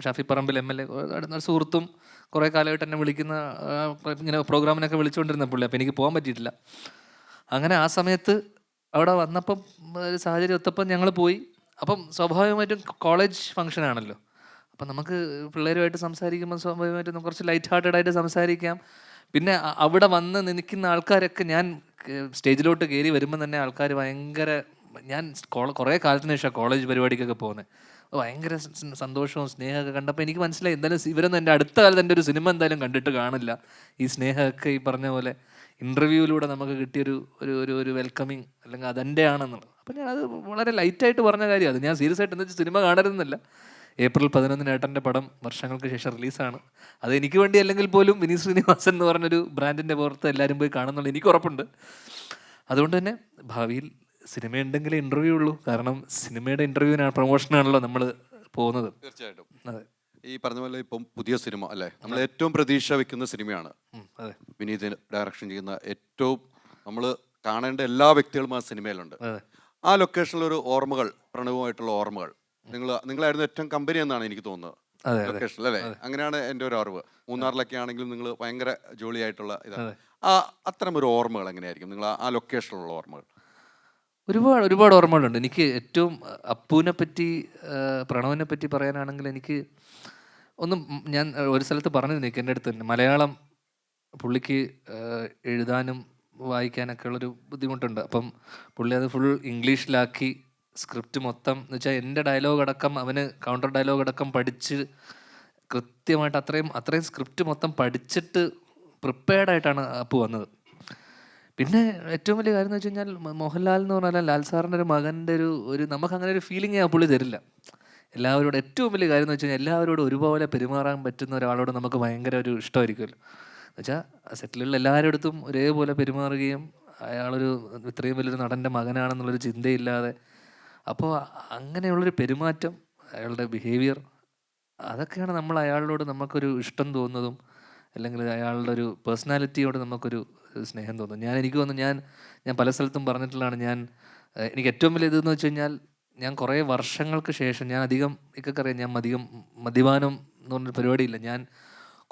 S2: ഷാഫി പറമ്പിൽ MLA അടുത്ത സുഹൃത്തും കുറേ കാലമായിട്ട് എന്നെ വിളിക്കുന്ന, ഇങ്ങനെ പ്രോഗ്രാമിനൊക്കെ വിളിച്ചുകൊണ്ടിരുന്ന പുള്ളി. അപ്പോൾ എനിക്ക് പോകാൻ പറ്റിയിട്ടില്ല. അങ്ങനെ ആ സമയത്ത് അവിടെ വന്നപ്പം ഒരു സാഹചര്യം ഒത്തപ്പം ഞങ്ങൾ പോയി. അപ്പം സ്വാഭാവികമായിട്ടും കോളേജ് ഫംഗ്ഷനാണല്ലോ, അപ്പം നമുക്ക് പിള്ളേരുമായിട്ട് സംസാരിക്കുമ്പോൾ സ്വാഭാവികമായിട്ടും കുറച്ച് ലൈറ്റ് ഹാർട്ടഡായിട്ട് സംസാരിക്കാം. പിന്നെ അവിടെ വന്ന് നിൽക്കുന്ന ആൾക്കാരൊക്കെ, ഞാൻ സ്റ്റേജിലോട്ട് കയറി വരുമ്പോൾ തന്നെ ആൾക്കാർ ഭയങ്കര, ഞാൻ കുറേ കാലത്തിന് ശേഷം കോളേജ് പരിപാടിക്കൊക്കെ പോകുന്നത്, ഭയങ്കര സന്തോഷവും സ്നേഹമൊക്കെ കണ്ടപ്പോൾ എനിക്ക് മനസ്സിലായി എന്തായാലും ഇവരൊന്നും എൻ്റെ അടുത്ത കാലത്ത് എൻ്റെ ഒരു സിനിമ എന്തായാലും കണ്ടിട്ട് കാണില്ല. ഈ സ്നേഹമൊക്കെ ഈ പറഞ്ഞ പോലെ ഇൻ്റർവ്യൂവിലൂടെ നമുക്ക് കിട്ടിയൊരു ഒരു വെൽക്കമിങ് അല്ലെങ്കിൽ അതെൻ്റെ ആണെന്നുള്ളത്. അപ്പം ഞാനത് വളരെ ലൈറ്റായിട്ട് പറഞ്ഞ കാര്യം. അത് ഞാൻ സീരിയസ് ആയിട്ട് എന്താ വെച്ചാൽ സിനിമ കാണരുതെന്നല്ല. ഏപ്രിൽ 11 ഏട്ടൻ്റെ പടം വർഷങ്ങൾക്ക് ശേഷം റിലീസാണ്. അത് എനിക്ക് വേണ്ടി അല്ലെങ്കിൽ പോലും വിനീത് ശ്രീനിവാസൻ എന്ന് പറഞ്ഞൊരു ബ്രാൻഡിൻ്റെ പുറത്ത് എല്ലാവരും പോയി കാണുന്നുള്ള എനിക്ക് ഉറപ്പുണ്ട്. അതുകൊണ്ട് തന്നെ ഭാവിയിൽ സിനിമ ഉണ്ടെങ്കിലേ ഇൻ്റർവ്യൂ ഉള്ളൂ. കാരണം സിനിമയുടെ ഇൻ്റർവ്യൂവിനാണ്, പ്രൊമോഷനാണല്ലോ നമ്മൾ പോകുന്നത്.
S1: തീർച്ചയായിട്ടും.
S2: അതെ,
S1: ഈ പറഞ്ഞ പോലെ ഇപ്പം പുതിയ സിനിമ അല്ലേ, നമ്മൾ ഏറ്റവും പ്രതീക്ഷ വെക്കുന്ന സിനിമയാണ്.
S2: അതെ
S1: വിനീത് ഡയറക്ഷൻ ചെയ്യുന്ന ഏറ്റവും നമ്മൾ കാണേണ്ട എല്ലാ വ്യക്തികളും ആ സിനിമയിലുണ്ട്.
S2: അതെ.
S1: ആ ലൊക്കേഷനിലൊരു ഓർമ്മകൾ, പ്രണവുമായിട്ടുള്ള ഓർമ്മകൾ, നിങ്ങളായിരുന്നു ഏറ്റവും കമ്പനി എന്നാണ് എനിക്ക് തോന്നുന്നത് ലൊക്കേഷനിൽ അല്ലേ? അങ്ങനെയാണ് എൻ്റെ ഒരു അറിവ്. മൂന്നാറിലൊക്കെ ആണെങ്കിലും നിങ്ങൾ ഭയങ്കര ജോളിയായിട്ടുള്ള ഇതാണ്. അത്തരം ഒരു ഓർമ്മകൾ എങ്ങനെയായിരിക്കും നിങ്ങൾ ആ ലൊക്കേഷനിലുള്ള ഓർമ്മകൾ?
S2: ഒരുപാട് ഓർമ്മകളുണ്ട്. എനിക്ക് ഏറ്റവും അപ്പുവിനെ പറ്റി, പ്രണവിനെ പറ്റി പറയാനാണെങ്കിൽ എനിക്ക് ഞാൻ ഒരു സ്ഥലത്ത് പറഞ്ഞിരുന്നു, എൻ്റെ അടുത്ത് തന്നെ മലയാളം പുള്ളിക്ക് എഴുതാനും വായിക്കാനൊക്കെ ഉള്ളൊരു ബുദ്ധിമുട്ടുണ്ട്. അപ്പം പുള്ളി അത് ഫുൾ ഇംഗ്ലീഷിലാക്കി സ്ക്രിപ്റ്റ് മൊത്തം എന്ന് വെച്ചാൽ എൻ്റെ ഡയലോഗ് അടക്കം, അവന് കൗണ്ടർ ഡയലോഗ് അടക്കം പഠിച്ച് കൃത്യമായിട്ട് അത്രയും സ്ക്രിപ്റ്റ് മൊത്തം പഠിച്ചിട്ട് പ്രിപ്പയർഡായിട്ടാണ് അപ്പു വന്നത്. പിന്നെ ഏറ്റവും വലിയ കാര്യം എന്ന് വെച്ച് കഴിഞ്ഞാൽ മോഹൻലാൽ എന്ന് പറഞ്ഞാൽ ലാൽ സാറിൻ്റെ ഒരു മകൻ്റെ ഒരു നമുക്ക് അങ്ങനെ ഒരു ഫീലിംഗ് ആ പുള്ളി തരില്ല. എല്ലാവരോടും ഏറ്റവും വലിയ കാര്യം എന്ന് വെച്ച് കഴിഞ്ഞാൽ എല്ലാവരോടും ഒരുപോലെ പെരുമാറാൻ പറ്റുന്ന ഒരാളോട് നമുക്ക് ഭയങ്കര ഒരു ഇഷ്ടമായിരിക്കുമല്ലോ. എന്ന് വെച്ചാൽ സെറ്റിലുള്ള എല്ലാവരുടെ അടുത്തും ഒരേപോലെ പെരുമാറുകയും അയാളൊരു ഇത്രയും വലിയൊരു നടൻ്റെ മകനാണെന്നുള്ളൊരു ചിന്തയില്ലാതെ, അപ്പോൾ അങ്ങനെയുള്ളൊരു പെരുമാറ്റം, അയാളുടെ ബിഹേവിയർ, അതൊക്കെയാണ് നമ്മൾ അയാളോട് നമുക്കൊരു ഇഷ്ടം തോന്നുന്നതും, അല്ലെങ്കിൽ അയാളുടെ ഒരു പേഴ്സണാലിറ്റിയോട് നമുക്കൊരു സ്നേഹം തോന്നും. എനിക്ക് തോന്നുന്നു ഞാൻ പല സ്ഥലത്തും പറഞ്ഞിട്ടുള്ളതാണ്, എനിക്ക് ഏറ്റവും വലിയ ഇതെന്ന് വെച്ച് കഴിഞ്ഞാൽ ഞാൻ കുറേ വർഷങ്ങൾക്ക് ശേഷം, ഞാൻ അധികം അറിയാം, ഞാൻ മദ്യപാനം എന്ന് പറഞ്ഞൊരു പരിപാടിയില്ല. ഞാൻ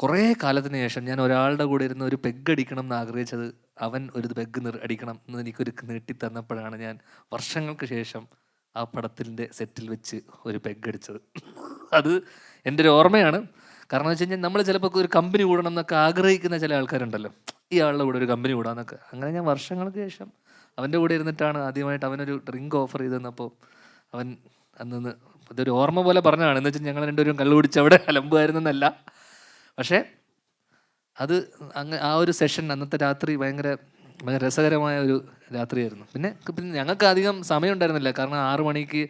S2: കുറേ കാലത്തിന് ശേഷം ഞാൻ ഒരാളുടെ കൂടെ ഇരുന്ന് ഒരു പെഗ് അടിക്കണം എന്ന് ആഗ്രഹിച്ചത്, അവൻ ഒരു പെഗ് അടിക്കണം എന്ന് എനിക്കൊരു നീട്ടി തന്നപ്പോഴാണ് ഞാൻ വർഷങ്ങൾക്ക് ശേഷം ആ പടത്തിൻ്റെ സെറ്റിൽ വെച്ച് ഒരു പെഗ് അടിച്ചത്. അത് എൻ്റെ ഒരു ഓർമ്മയാണ്. കാരണം എന്ന് വെച്ച് കഴിഞ്ഞാൽ നമ്മൾ ചിലപ്പോൾ ഒരു കമ്പനി കൂടണം എന്നൊക്കെ ആഗ്രഹിക്കുന്ന ചില ആൾക്കാരുണ്ടല്ലോ, ഈ ആളുടെ കൂടെ ഒരു കമ്പനി കൂടാന്നൊക്കെ. അങ്ങനെ ഞാൻ വർഷങ്ങൾക്ക് ശേഷം അവൻ്റെ കൂടെ ഇരുന്നിട്ടാണ് ആദ്യമായിട്ട് അവനൊരു ഡ്രിങ്ക് ഓഫർ ചെയ്ത് തന്നപ്പോൾ അവൻ അന്ന് ഇതൊരു ഓർമ്മ പോലെ പറഞ്ഞതാണ്. എന്ന് വെച്ചാൽ ഞങ്ങൾ രണ്ടുപേരും കള്ളു കുടിച്ച് അവിടെ അലമ്പുമായിരുന്നെന്നല്ല, പക്ഷേ അത് ആ ഒരു സെഷൻ അന്നത്തെ രാത്രി ഭയങ്കര രസകരമായ ഒരു രാത്രിയായിരുന്നു. പിന്നെ ഞങ്ങൾക്ക് അധികം സമയം ഉണ്ടായിരുന്നില്ല. കാരണം 6 മണിക്ക്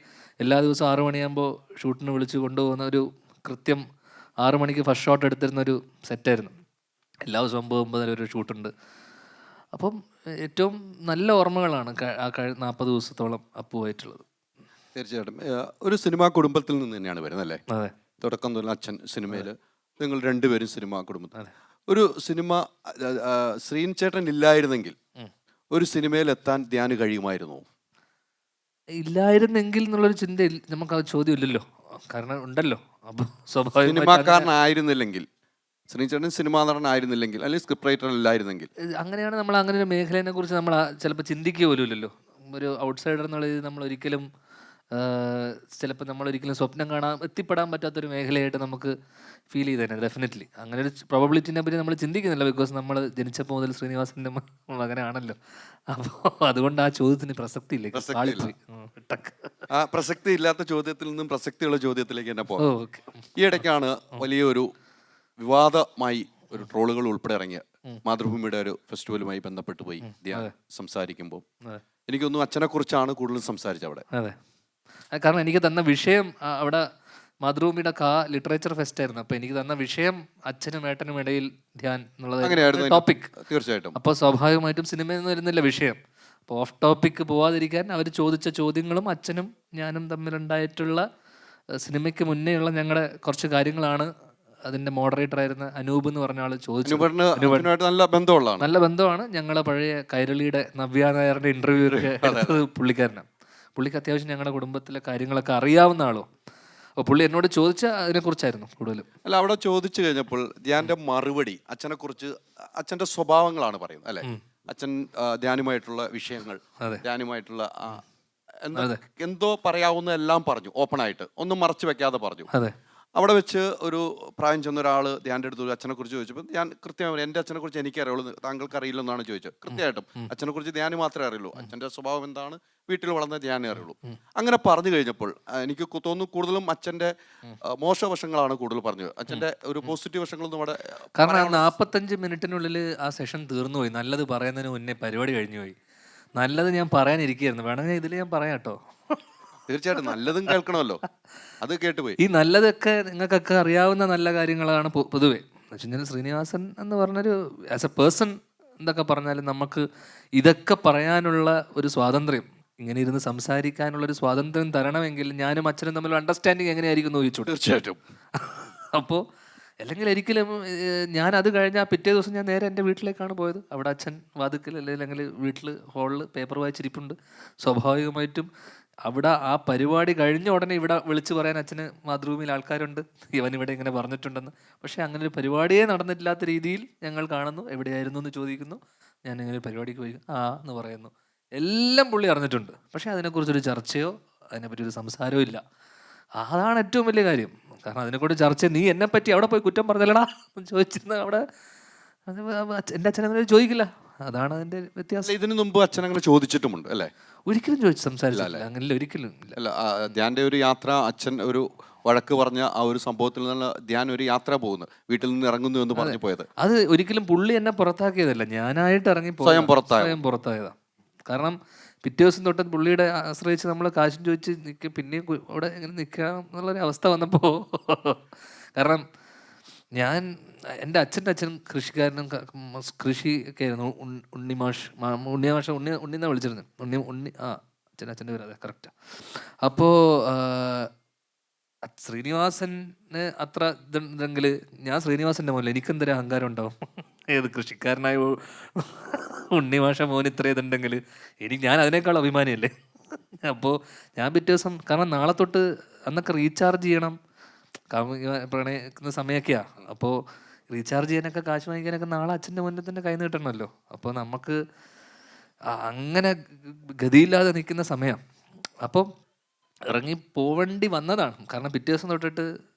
S2: എല്ലാ ദിവസവും 6 മണിയാകുമ്പോൾ ഷൂട്ടിന് വിളിച്ച് കൊണ്ടുപോകുന്ന ഒരു കൃത്യം 6 മണിക്ക് ഫസ്റ്റ് ഷോട്ട് എടുത്തിരുന്ന ഒരു സെറ്റായിരുന്നു. എല്ലാ ദിവസവും 9 ഒരു ഷൂട്ടുണ്ട്. അപ്പം ഏറ്റവും നല്ല ഓർമ്മകളാണ് ആ 40 ദിവസത്തോളം അപ്പുവായിട്ടുള്ളത്.
S1: തീർച്ചയായിട്ടും ഒരു സിനിമാ കുടുംബത്തിൽ നിന്ന് തന്നെയാണ് വരുന്നത് അല്ലേ?
S2: അതെ.
S1: തുടക്കം മുതൽ അച്ഛൻ സിനിമയിൽ, നിങ്ങൾ രണ്ടുപേരും സിനിമാ കുടുംബത്തിൽ. ഒരു സിനിമ ശ്രീൻ ചേട്ടൻ ഇല്ലായിരുന്നെങ്കിൽ ഒരു സിനിമയിൽ എത്താൻ ധ്യാന് കഴിയുമായിരുന്നു?
S2: ഇല്ലായിരുന്നെങ്കിൽ എന്നുള്ളൊരു ചിന്ത നമുക്ക് ആ ചോദ്യം ഇല്ലല്ലോ, കാരണം ഉണ്ടല്ലോ. അപ്പോൾ സ്വാഭാവികമായിട്ട്
S1: സിനിമാക്കാരനായിരുന്നില്ലെങ്കിൽ, ശ്രീചേട്ടൻ സിനിമാ നടനായിരുന്നില്ലെങ്കിൽ, അല്ലെങ്കിൽ സ്ക്രിപ്റ്റ് റൈറ്റർ അല്ലായിരുന്നെങ്കിൽ,
S2: അങ്ങനെയാണ് നമ്മൾ അങ്ങനെ ഒരു മേഖലയെ കുറിച്ച് നമ്മൾ ചിലപ്പോൾ ചിന്തിക്കുക പോലും ഇല്ലല്ലോ. ഒരു ഔട്ട്സൈഡർ എന്നുള്ള രീതിയിൽ നമ്മൾ ഒരിക്കലും ചിലപ്പോൾ നമ്മൾ ഒരിക്കലും സ്വപ്നം കാണാൻ എത്തിപ്പെടാൻ പറ്റാത്തൊരു മേഖലയായിട്ട് നമുക്ക് ഫീൽ ചെയ്തേനെ ഡെഫിനറ്റ്ലി. അങ്ങനെ ഒരു പ്രോബബിലിറ്റിനെ പറ്റി നമ്മൾ ചിന്തിക്കുന്നില്ല, ബിക്കോസ് നമ്മൾ ജനിച്ചപ്പോൾ മുതൽ ശ്രീനിവാസൻ്റെ മകനാണല്ലോ. അപ്പോൾ അതുകൊണ്ട് ആ ചോദ്യത്തിന് പ്രസക്തി ഇല്ല.
S1: ആ പ്രസക്തി ഇല്ലാത്ത ചോദ്യത്തിൽ നിന്നും പ്രസക്തിയുള്ള ചോദ്യത്തിലേക്ക് തന്നെ പോകാം.
S2: ഓക്കെ.
S1: ഈ ഇടയ്ക്കാണ് വലിയൊരു വിവാദമായി ഒരു ട്രോളുകൾ ഉൾപ്പെടെ ഇറങ്ങിയ മാതൃഭൂമിയുടെ ഒരു ഫെസ്റ്റിവലുമായി ബന്ധപ്പെട്ട് പോയി ധ്യാൻ സംസാരിക്കുമ്പോൾ എനിക്കൊന്നും അച്ഛനെ കുറിച്ചാണ് കൂടുതൽ സംസാരിച്ചത് അവിടെ.
S2: അതെ, കാരണം എനിക്ക് തന്ന വിഷയം അവിടെ മാതൃഭൂമിയുടെ ലിറ്ററേച്ചർ ഫെസ്റ്റ് ആയിരുന്നു. അപ്പോൾ എനിക്ക് തന്ന വിഷയം അച്ഛനും ഏട്ടനും ഇടയിൽ ധ്യാൻ എന്നുള്ളത് ടോപ്പിക്.
S1: തീർച്ചയായിട്ടും.
S2: അപ്പോൾ സ്വാഭാവികമായിട്ടും സിനിമയിൽ നിന്ന് വരുന്നില്ല വിഷയം. അപ്പോൾ ഓഫ് ടോപ്പിക്ക് പോവാതിരിക്കാൻ അവർ ചോദിച്ച ചോദ്യങ്ങളും അച്ഛനും ഞാനും തമ്മിലുണ്ടായിട്ടുള്ള സിനിമയ്ക്ക് മുന്നേയുള്ള ഞങ്ങളുടെ കുറച്ച് കാര്യങ്ങളാണ് അതിൻ്റെ മോഡറേറ്റർ ആയിരുന്ന അനൂപ് എന്ന് പറഞ്ഞ ആൾ ചോദിച്ചു. നല്ല ബന്ധമാണ്. ഞങ്ങളെ പഴയ കൈരളിയുടെ നവ്യ നായരുടെ ഇൻ്റർവ്യൂ ഒക്കെ എടുത്തത് പുള്ളിക്കാരനാണ്. പുള്ളിക്ക് അത്യാവശ്യം ഞങ്ങളുടെ കുടുംബത്തിലെ കാര്യങ്ങളൊക്കെ അറിയാവുന്ന ആളോ. അപ്പോൾ പുള്ളി എന്നോട് ചോദിച്ച അതിനെക്കുറിച്ചായിരുന്നു കൂടുതലും.
S1: അല്ല, അവിടെ ചോദിച്ചു കഴിഞ്ഞപ്പോൾ ധ്യാന്റെ മറുപടി അച്ഛനെക്കുറിച്ച്, അച്ഛൻ്റെ സ്വഭാവങ്ങളാണ് പറയുന്നത് അല്ലേ. അച്ഛൻ ധ്യാനുമായിട്ടുള്ള വിഷയങ്ങൾ, ധ്യാനുമായിട്ടുള്ള എന്തോ പറയാവുന്ന എല്ലാം പറഞ്ഞു, ഓപ്പണായിട്ട് ഒന്നും മറച്ചു വെക്കാതെ പറഞ്ഞു.
S2: അതെ,
S1: അവിടെ വെച്ച് ഒരു പ്രായം ചെന്ന ഒരാൾ ധ്യാൻ്റെ അടുത്ത് അച്ഛനെക്കുറിച്ച് ചോദിച്ചപ്പോൾ ഞാൻ കൃത്യമായി എൻ്റെ അച്ഛനെക്കുറിച്ച് എനിക്കറിയുള്ളൂ, താങ്കൾക്ക് അറിയില്ലെന്നാണ് ചോദിച്ചത്. കൃത്യമായിട്ടും അച്ഛനെക്കുറിച്ച് ധ്യാന് മാത്രമേ അറിയുള്ളൂ, അച്ഛൻ്റെ സ്വഭാവം എന്താണ്, വീട്ടിൽ വളർന്ന ധ്യാനേ അറിയുള്ളൂ. അങ്ങനെ പറഞ്ഞു കഴിഞ്ഞപ്പോൾ എനിക്ക് തോന്നുന്നു കൂടുതലും അച്ഛൻ്റെ മോശവശങ്ങളാണ് കൂടുതൽ പറഞ്ഞത്. അച്ഛൻ്റെ ഒരു പോസിറ്റീവ് വശങ്ങളൊന്നും അവിടെ,
S2: കാരണം 45 മിനിറ്റിനുള്ളിൽ ആ സെഷൻ തീർന്നു പോയി. നല്ലത് പറയുന്നതിന് മുന്നേ പരിപാടി കഴിഞ്ഞു പോയി. നല്ലത് ഞാൻ പറയാനിരിക്കുകയായിരുന്നു, വേണമെങ്കിൽ ഇതിൽ ഞാൻ പറയാം കേട്ടോ.
S1: തീർച്ചയായിട്ടും നല്ലതും കേൾക്കണമല്ലോ, അത് കേട്ടുപോയി.
S2: ഈ നല്ലതൊക്കെ നിങ്ങൾക്കൊക്കെ അറിയാവുന്ന നല്ല കാര്യങ്ങളാണ് പൊതുവെ. എന്ന് വെച്ച് കഴിഞ്ഞാൽ ശ്രീനിവാസൻ എന്ന് പറഞ്ഞൊരു ആസ് എ പേഴ്സൺ എന്തൊക്കെ പറഞ്ഞാലും നമുക്ക് ഇതൊക്കെ പറയാനുള്ള ഒരു സ്വാതന്ത്ര്യം, ഇങ്ങനെ ഇരുന്ന് സംസാരിക്കാനുള്ളൊരു സ്വാതന്ത്ര്യം തരണമെങ്കിൽ ഞാനും അച്ഛനും തമ്മിൽ അണ്ടർസ്റ്റാൻഡിങ് എങ്ങനെയായിരിക്കും ചോദിച്ചു.
S1: തീർച്ചയായിട്ടും.
S2: അപ്പോൾ അല്ലെങ്കിൽ ഒരിക്കലും ഞാൻ അത് കഴിഞ്ഞാൽ പിറ്റേ ദിവസം ഞാൻ നേരെ എൻ്റെ വീട്ടിലേക്കാണ് പോയത്. അവിടെ അച്ഛൻ വാതിക്കൽ അല്ലെങ്കിൽ വീട്ടിൽ ഹാളിൽ പേപ്പർ വായിച്ചിരിപ്പുണ്ട്. സ്വാഭാവികമായിട്ടും അവിടെ ആ പരിപാടി കഴിഞ്ഞ ഉടനെ ഇവിടെ വിളിച്ചു പറയാൻ അച്ഛന് മാതൃഭൂമിയിൽ ആൾക്കാരുണ്ട്, ഇവനിവിടെ ഇങ്ങനെ പറഞ്ഞിട്ടുണ്ടെന്ന്. പക്ഷേ അങ്ങനെ ഒരു പരിപാടിയെ നടന്നിട്ടില്ലാത്ത രീതിയിൽ ഞങ്ങൾ കാണുന്നു. എവിടെയായിരുന്നു എന്ന് ചോദിക്കുന്നു, ഞാൻ ഇങ്ങനെ പരിപാടിക്ക് പോയി എന്ന് പറയുന്നു. എല്ലാം പുള്ളി അറിഞ്ഞിട്ടുണ്ട്. പക്ഷേ അതിനെക്കുറിച്ചൊരു ചർച്ചയോ അതിനെപ്പറ്റി ഒരു സംസാരവും ഇല്ല. അതാണ് ഏറ്റവും വലിയ കാര്യം. കാരണം അതിനെക്കുറിച്ച് ചർച്ച, നീ എന്നെപ്പറ്റി അവിടെ പോയി കുറ്റം പറഞ്ഞല്ലടാ എന്ന് ചോദിച്ചിരുന്ന അവിടെ എൻ്റെ അച്ഛൻ അങ്ങനെ ചോദിക്കില്ല. അതാണ് അതിൻ്റെ വ്യത്യാസം.
S1: ഇതിനു മുമ്പ് അച്ഛൻ അങ്ങനെ ചോദിച്ചിട്ടുമുണ്ട് അല്ലേ?
S2: ഒരിക്കലും ചോദിച്ചു സംസാരിച്ചില്ല, അങ്ങനെ ഒരിക്കലും
S1: അല്ല. ധ്യാൻ്റെ ഒരു യാത്ര, അച്ഛൻ ഒരു വഴക്ക് പറഞ്ഞ ആ ഒരു സംഭവത്തിൽ നിന്ന് ധ്യാൻ ഒരു യാത്ര പോകുന്നു, വീട്ടിൽ നിന്ന് ഇറങ്ങുന്നു എന്ന് പറഞ്ഞു പോയത്.
S2: അത് ഒരിക്കലും പുള്ളി എന്നെ പുറത്താക്കിയതല്ല, ഞാനായിട്ട് ഇറങ്ങി സ്വയം പുറത്തായതാ. കാരണം പിറ്റേ ദിവസം തൊട്ട് പുള്ളിയുടെ ആശ്രയിച്ച് നമ്മൾ കാശും ചോദിച്ച് നിൽക്കുക, പിന്നെയും അവിടെ ഇങ്ങനെ നിൽക്കുക എന്നുള്ളൊരു അവസ്ഥ വന്നപ്പോൾ, കാരണം എൻ്റെ അച്ഛൻ്റെ അച്ഛൻ കൃഷിക്കാരനും കൃഷിയൊക്കെ ആയിരുന്നു. ഉണ്ണിന്നാണ് വിളിച്ചിരുന്നത്. അച്ഛൻ്റെ പേര് അതെ, കറക്റ്റാ. അപ്പോൾ ശ്രീനിവാസന് അത്ര ഇതുണ്ടെങ്കിൽ ഞാൻ ശ്രീനിവാസൻ്റെ മോനില്ല, എനിക്കെന്തൊരു അഹങ്കാരം ഉണ്ടാവും. ഏത് കൃഷിക്കാരനായ ഉണ്ണിമാഷ മോൻ ഇത്ര ഇതുണ്ടെങ്കിൽ ഞാൻ അതിനേക്കാൾ അഭിമാനിയല്ലേ. അപ്പോൾ ഞാൻ പിറ്റേ ദിവസം, കാരണം നാളെ തൊട്ട് അന്നൊക്കെ റീചാർജ് ചെയ്യണം, പ്രണയിക്കുന്ന സമയമൊക്കെയാണ്. അപ്പോൾ റീചാർജ് ചെയ്യാനൊക്കെ കാശ് വാങ്ങിക്കാനൊക്കെ നാളെ അച്ഛൻ്റെ മുന്നിൽ തന്നെ കൈ നീട്ടണമല്ലോ. അപ്പോൾ നമുക്ക് അങ്ങനെ ഗതിയില്ലാതെ നിൽക്കുന്ന സമയം. അപ്പം ഇറങ്ങി പോവേണ്ടി വന്നതാണ്. കാരണം പിറ്റേ ദിവസം തൊട്ടിട്ട്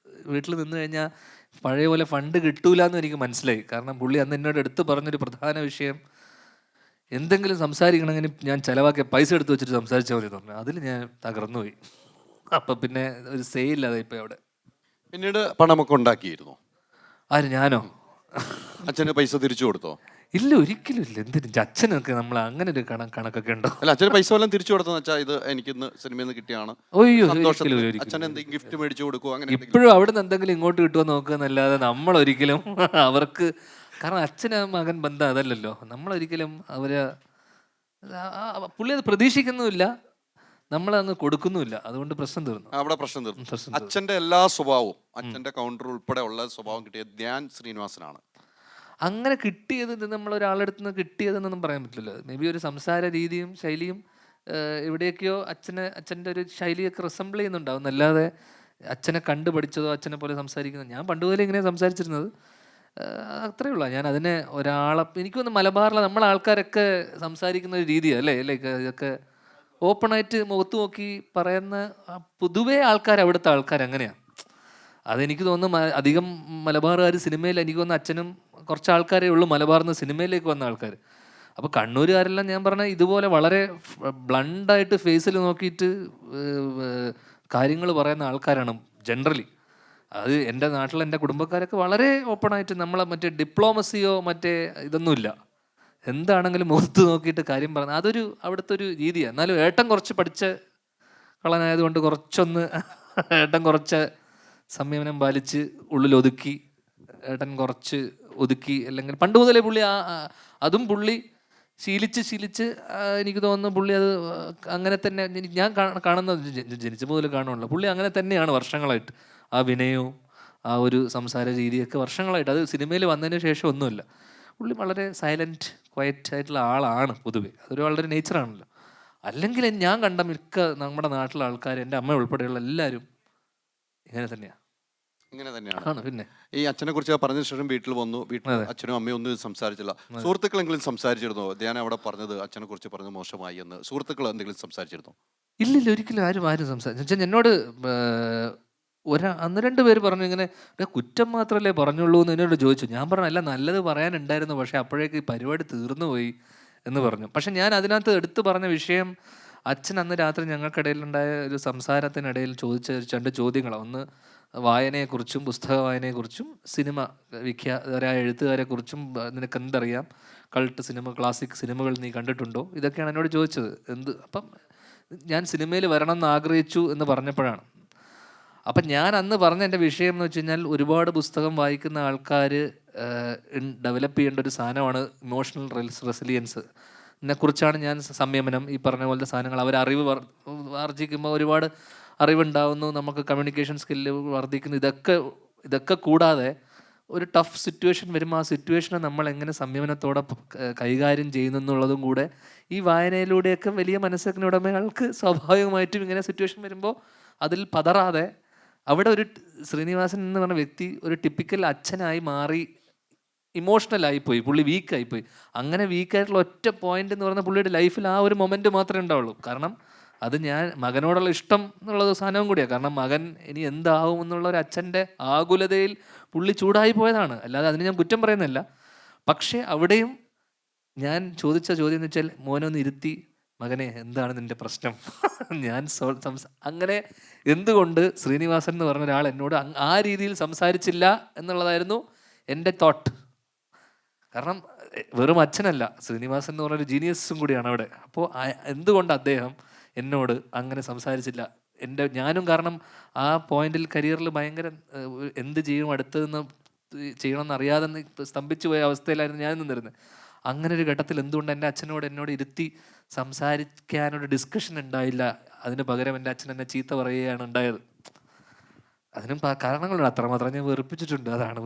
S2: വീട്ടിൽ നിന്ന് കഴിഞ്ഞാൽ പഴയ പോലെ ഫണ്ട് കിട്ടൂല എന്ന് എനിക്ക് മനസ്സിലായി. കാരണം പുള്ളി അന്ന് എന്നോട് എടുത്ത് പറഞ്ഞൊരു പ്രധാന വിഷയം, എന്തെങ്കിലും സംസാരിക്കണമെങ്കിൽ ഞാൻ ചിലവാക്കിയ പൈസ എടുത്ത് വെച്ചിട്ട് സംസാരിച്ചാൽ മതി പറഞ്ഞു. അതിൽ ഞാൻ തകർന്നുപോയി. അപ്പം പിന്നെ ഒരു സെയില്ലാതെ ഇപ്പോൾ അവിടെ.
S1: പിന്നീട് പണമൊക്കെ ഉണ്ടാക്കിയിരുന്നു.
S2: ആര്, ഞാനോ?
S1: അച്ഛന് പൈസ തിരിച്ചു കൊടുത്തോ?
S2: ഇല്ല, ഒരിക്കലും ഇല്ല. എന്തിനും അച്ഛനൊക്കെ നമ്മൾ അങ്ങനെ ഒരു കണക്കൊക്കെ ഉണ്ടോ?
S1: അല്ല, അച്ഛന് പൈസ വല്ലതും തിരിച്ചു കൊടുത്തെന്ന് വെച്ചാൽ ഇത് എനിക്കിന്ന് സിനിമയിൽ നിന്ന് കിട്ടിയാണ്, അച്ഛൻ എന്തെങ്കിലും ഗിഫ്റ്റ് മേടിച്ചു കൊടുക്കുമോ? അങ്ങനെ
S2: ഇപ്പോഴും അവിടെ നിന്ന് എന്തെങ്കിലും ഇങ്ങോട്ട് കിട്ടുമോ നോക്കുക എന്നല്ലാതെ നമ്മളൊരിക്കലും അവർക്ക്, കാരണം അച്ഛന് മകൻ ബന്ധം അതല്ലല്ലോ, നമ്മളൊരിക്കലും അവര് പുള്ളി അത് പ്രതീക്ഷിക്കുന്നുമില്ല, നമ്മളങ്ങ് കൊടുക്കുന്നുമില്ല. അതുകൊണ്ട് പ്രശ്നം തീർന്നു.
S1: അവിടെ പ്രശ്നം തീർന്നു. അച്ഛൻ്റെ എല്ലാ സ്വഭാവവും, അച്ഛൻ്റെ കൗണ്ടർ ഉൾപ്പെടെ ഉള്ള സ്വഭാവം കിട്ടിയത് ധ്യാൻ ശ്രീനിവാസനാണ്.
S2: അങ്ങനെ കിട്ടിയത് നമ്മൾ ഒരാളുടെ അടുത്ത് നിന്ന് കിട്ടിയതെന്നൊന്നും പറയാൻ പറ്റില്ലല്ലോ. മേ ബി ഒരു സംസാര രീതിയും ശൈലിയും എവിടെയൊക്കെയോ അച്ഛൻ്റെ ഒരു ശൈലിയൊക്കെ റിസംബിൾ ചെയ്യുന്നുണ്ടാവും എന്നല്ലാതെ അച്ഛനെ കണ്ടു പഠിച്ചതോ അച്ഛനെ പോലെ സംസാരിക്കുന്നത് ഞാൻ പണ്ട് മുതലേ ഇങ്ങനെ സംസാരിച്ചിരുന്നത്. അത്രയേ ഉള്ളൂ. ഞാൻ അതിനെ എനിക്കൊന്ന് മലബാറിലെ നമ്മളെ ആൾക്കാരൊക്കെ സംസാരിക്കുന്ന ഒരു രീതിയാണ് അല്ലേ ലൈക്ക് ഇതൊക്കെ ഓപ്പണായിട്ട് മുഖത്ത് നോക്കി പറയുന്ന പൊതുവേ അവിടുത്തെ ആൾക്കാർ അങ്ങനെയാണ്. അതെനിക്ക് തോന്നുന്നു അധികം മലബാറുകാർ സിനിമയിൽ എനിക്ക് തോന്നുന്നു അച്ഛനും കുറച്ച് ആൾക്കാരേ ഉള്ളൂ മലബാറിൽ നിന്ന് സിനിമയിലേക്ക് വന്ന ആൾക്കാർ. അപ്പോൾ കണ്ണൂരുകാരെല്ലാം ഞാൻ പറഞ്ഞ ഇതുപോലെ വളരെ ബ്ലണ്ടായിട്ട് ഫേസിൽ നോക്കിയിട്ട് കാര്യങ്ങൾ പറയുന്ന ആൾക്കാരാണ് ജനറലി. അത് എൻ്റെ നാട്ടിൽ എൻ്റെ കുടുംബക്കാരൊക്കെ വളരെ ഓപ്പണായിട്ട് നമ്മളെ മറ്റേ ഡിപ്ലോമസിയോ മറ്റേ ഇതൊന്നുമില്ല. എന്താണെങ്കിലും മുഖത്ത് നോക്കിയിട്ട് കാര്യം പറയുന്നത് അതൊരു അവിടുത്തെ ഒരു രീതിയാണ്. എന്നാലും ഏട്ടൻ കുറച്ച് പഠിച്ച കളനായതുകൊണ്ട് ഏട്ടൻ കുറച്ച് സംയമനം പാലിച്ച് ഉള്ളിലൊതുക്കി ഏട്ടൻ കുറച്ച് ഒതുക്കി. അല്ലെങ്കിൽ പണ്ട് മുതലേ പുള്ളി അതും പുള്ളി ശീലിച്ച് എനിക്ക് തോന്നുന്നു പുള്ളി അത് അങ്ങനെ തന്നെ ഞാൻ കാണുന്നത് ജനിച്ച മുതൽ കാണുമല്ലോ പുള്ളി അങ്ങനെ തന്നെയാണ് വർഷങ്ങളായിട്ട്. ആ വിനയവും ആ ഒരു സംസാര രീതിയൊക്കെ വർഷങ്ങളായിട്ട് അത് സിനിമയിൽ വന്നതിന് ശേഷം ഒന്നുമില്ല. പുള്ളി വളരെ സൈലൻറ്റ് ക്വയറ്റ് ആയിട്ടുള്ള ആളാണ് പൊതുവെ. അതൊരു വളരെ നേച്ചറാണല്ലോ. അല്ലെങ്കിൽ ഞാൻ കണ്ട മിക്ക നമ്മുടെ നാട്ടിലെ ആൾക്കാർ എൻ്റെ അമ്മ ഉൾപ്പെടെയുള്ള എല്ലാവരും ഇങ്ങനെ തന്നെയാണ്.
S1: ഇങ്ങനെ തന്നെയാണ്.
S2: ആണ് പിന്നെ
S1: ഈ അച്ഛനെ കുറിച്ച് പറഞ്ഞ ശേഷം വീട്ടിൽ വന്നു. വീട്ടിൽ അച്ഛനും അമ്മയും ഒന്നും സംസാരിച്ചില്ല. സുഹൃത്തുക്കളെങ്കിലും സംസാരിച്ചിരുന്നോ? ഞാൻ അവിടെ പറഞ്ഞത് അച്ഛനെ കുറിച്ച് പറഞ്ഞത് മോശമായി എന്ന് സുഹൃത്തുക്കൾ എന്തെങ്കിലും സംസാരിച്ചിരുന്നോ?
S2: ഇല്ലില്ല, ഒരിക്കലും ആരും സംസാരിച്ചു. എന്നോട് ഒന്ന് രണ്ട് പേര് പറഞ്ഞു ഇങ്ങനെ കുറ്റം മാത്രമല്ലേ പറഞ്ഞുള്ളൂ എന്ന് എന്നോട് ചോദിച്ചു. ഞാൻ പറഞ്ഞു അല്ല, നല്ലത് പറയാനുണ്ടായിരുന്നു, പക്ഷെ അപ്പോഴേക്ക് ഈ പരിപാടി തീർന്നു പോയി എന്ന് പറഞ്ഞു. പക്ഷെ ഞാൻ അതിനകത്ത് എടുത്തു പറഞ്ഞ വിഷയം അച്ഛൻ അന്ന് രാത്രി ഞങ്ങൾക്കിടയിലുണ്ടായ ഒരു സംസാരത്തിനിടയിൽ ചോദിച്ച രണ്ട് ചോദ്യങ്ങളാണ്. ഒന്ന് വായനയെക്കുറിച്ചും പുസ്തക വായനയെക്കുറിച്ചും സിനിമ വിഖ്യാതരായ എഴുത്തുകാരെക്കുറിച്ചും നിനക്ക് എന്തറിയാം, കൾട്ട് സിനിമ ക്ലാസിക് സിനിമകൾ നീ കണ്ടിട്ടുണ്ടോ, ഇതൊക്കെയാണ് എന്നോട് ചോദിച്ചത്. അപ്പം ഞാൻ സിനിമയിൽ വരണം എന്ന് ആഗ്രഹിച്ചു എന്ന് പറഞ്ഞപ്പോഴാണ്. അപ്പം ഞാൻ അന്ന് പറഞ്ഞ എൻ്റെ വിഷയം എന്ന് വെച്ച് കഴിഞ്ഞാൽ ഒരുപാട് പുസ്തകം വായിക്കുന്ന ആൾക്കാർ ഡെവലപ്പ് ചെയ്യേണ്ട ഒരു സാധനമാണ് ഇമോഷണൽ റെസിലിയൻസ് എന്നെക്കുറിച്ചാണ് ഞാൻ. സംയമനം, ഈ പറഞ്ഞ പോലത്തെ സാധനങ്ങൾ, അറിവ് ആർജിക്കുമ്പോൾ ഒരുപാട് അറിവുണ്ടാവുന്നു, നമുക്ക് കമ്മ്യൂണിക്കേഷൻ സ്കില്ല് വർദ്ധിക്കുന്നു. ഇതൊക്കെ കൂടാതെ ഒരു ടഫ് സിറ്റുവേഷൻ വരുമ്പോൾ ആ സിറ്റുവേഷനെ നമ്മൾ എങ്ങനെ സംയമനത്തോടെ കൈകാര്യം ചെയ്യുന്നു എന്നുള്ളതും കൂടെ ഈ വായനയിലൂടെയൊക്കെ വലിയ മനസ്സിന് ഉടമകൾക്ക് സ്വാഭാവികമായിട്ടും ഇങ്ങനെ സിറ്റുവേഷൻ വരുമ്പോൾ അതിൽ പതറാതെ അവിടെ ഒരു ശ്രീനിവാസൻ എന്ന് പറഞ്ഞ വ്യക്തി ഒരു ടിപ്പിക്കൽ അച്ഛനായി മാറി ഇമോഷണലായിപ്പോയി, പുള്ളി വീക്കായിപ്പോയി. അങ്ങനെ വീക്കായിട്ടുള്ള ഒറ്റ പോയിന്റ് എന്ന് പറയുന്ന പുള്ളിയുടെ ലൈഫിൽ ആ ഒരു മൊമെൻറ്റ് മാത്രമേ ഉണ്ടാവുള്ളൂ. കാരണം അത് ഞാൻ മകനോടുള്ള ഇഷ്ടം എന്നുള്ളത് സാധനവും കൂടിയാണ്. കാരണം മകൻ ഇനി എന്താവും എന്നുള്ള ഒരു അച്ഛൻ്റെ ആകുലതയിൽ പുള്ളി ചൂടായി പോയതാണ്, അല്ലാതെ അതിന് ഞാൻ കുറ്റം പറയുന്നില്ല. പക്ഷേ അവിടെയും ഞാൻ ചോദിച്ച ചോദ്യം എന്ന് വെച്ചാൽ മോനൊന്ന് ഇരുത്തി, മകനെ എന്താണ് നിൻ്റെ പ്രശ്നം, ഞാൻ അങ്ങനെ എന്തുകൊണ്ട് ശ്രീനിവാസൻ എന്ന് പറഞ്ഞ ഒരാൾ എന്നോട് ആ രീതിയിൽ സംസാരിച്ചില്ല എന്നുള്ളതായിരുന്നു എൻ്റെ തോട്ട്. കാരണം വെറും അച്ഛനല്ല, ശ്രീനിവാസൻ എന്ന് പറഞ്ഞൊരു ജീനിയസും കൂടിയാണ് അവിടെ. അപ്പോൾ എന്തുകൊണ്ട് അദ്ദേഹം എന്നോട് അങ്ങനെ സംസാരിച്ചില്ല? ഞാനും കാരണം ആ പോയിന്റിൽ കരിയറിൽ ഭയങ്കര എന്ത് ചെയ്യും അടുത്തതെന്ന് ചെയ്യണമെന്ന് അറിയാതെ സ്തംഭിച്ചു പോയ അവസ്ഥയിലായിരുന്നു ഞാൻ നിന്നിരുന്നത്. അങ്ങനെ ഒരു ഘട്ടത്തിൽ എന്തുകൊണ്ട് എൻ്റെ എന്നോട് ഇരുത്തി സംസാരിക്കാനൊരു ഡിസ്കഷൻ ഉണ്ടായില്ല? അതിന് പകരം എൻ്റെ അച്ഛൻ എന്നെ ചീത്ത പറയുകയാണ് ഉണ്ടായത്. അതിനും കാരണങ്ങളുണ്ട്, അത്രമാത്രം ഞാൻ വെറുപ്പിച്ചിട്ടുണ്ട്. അതാണ്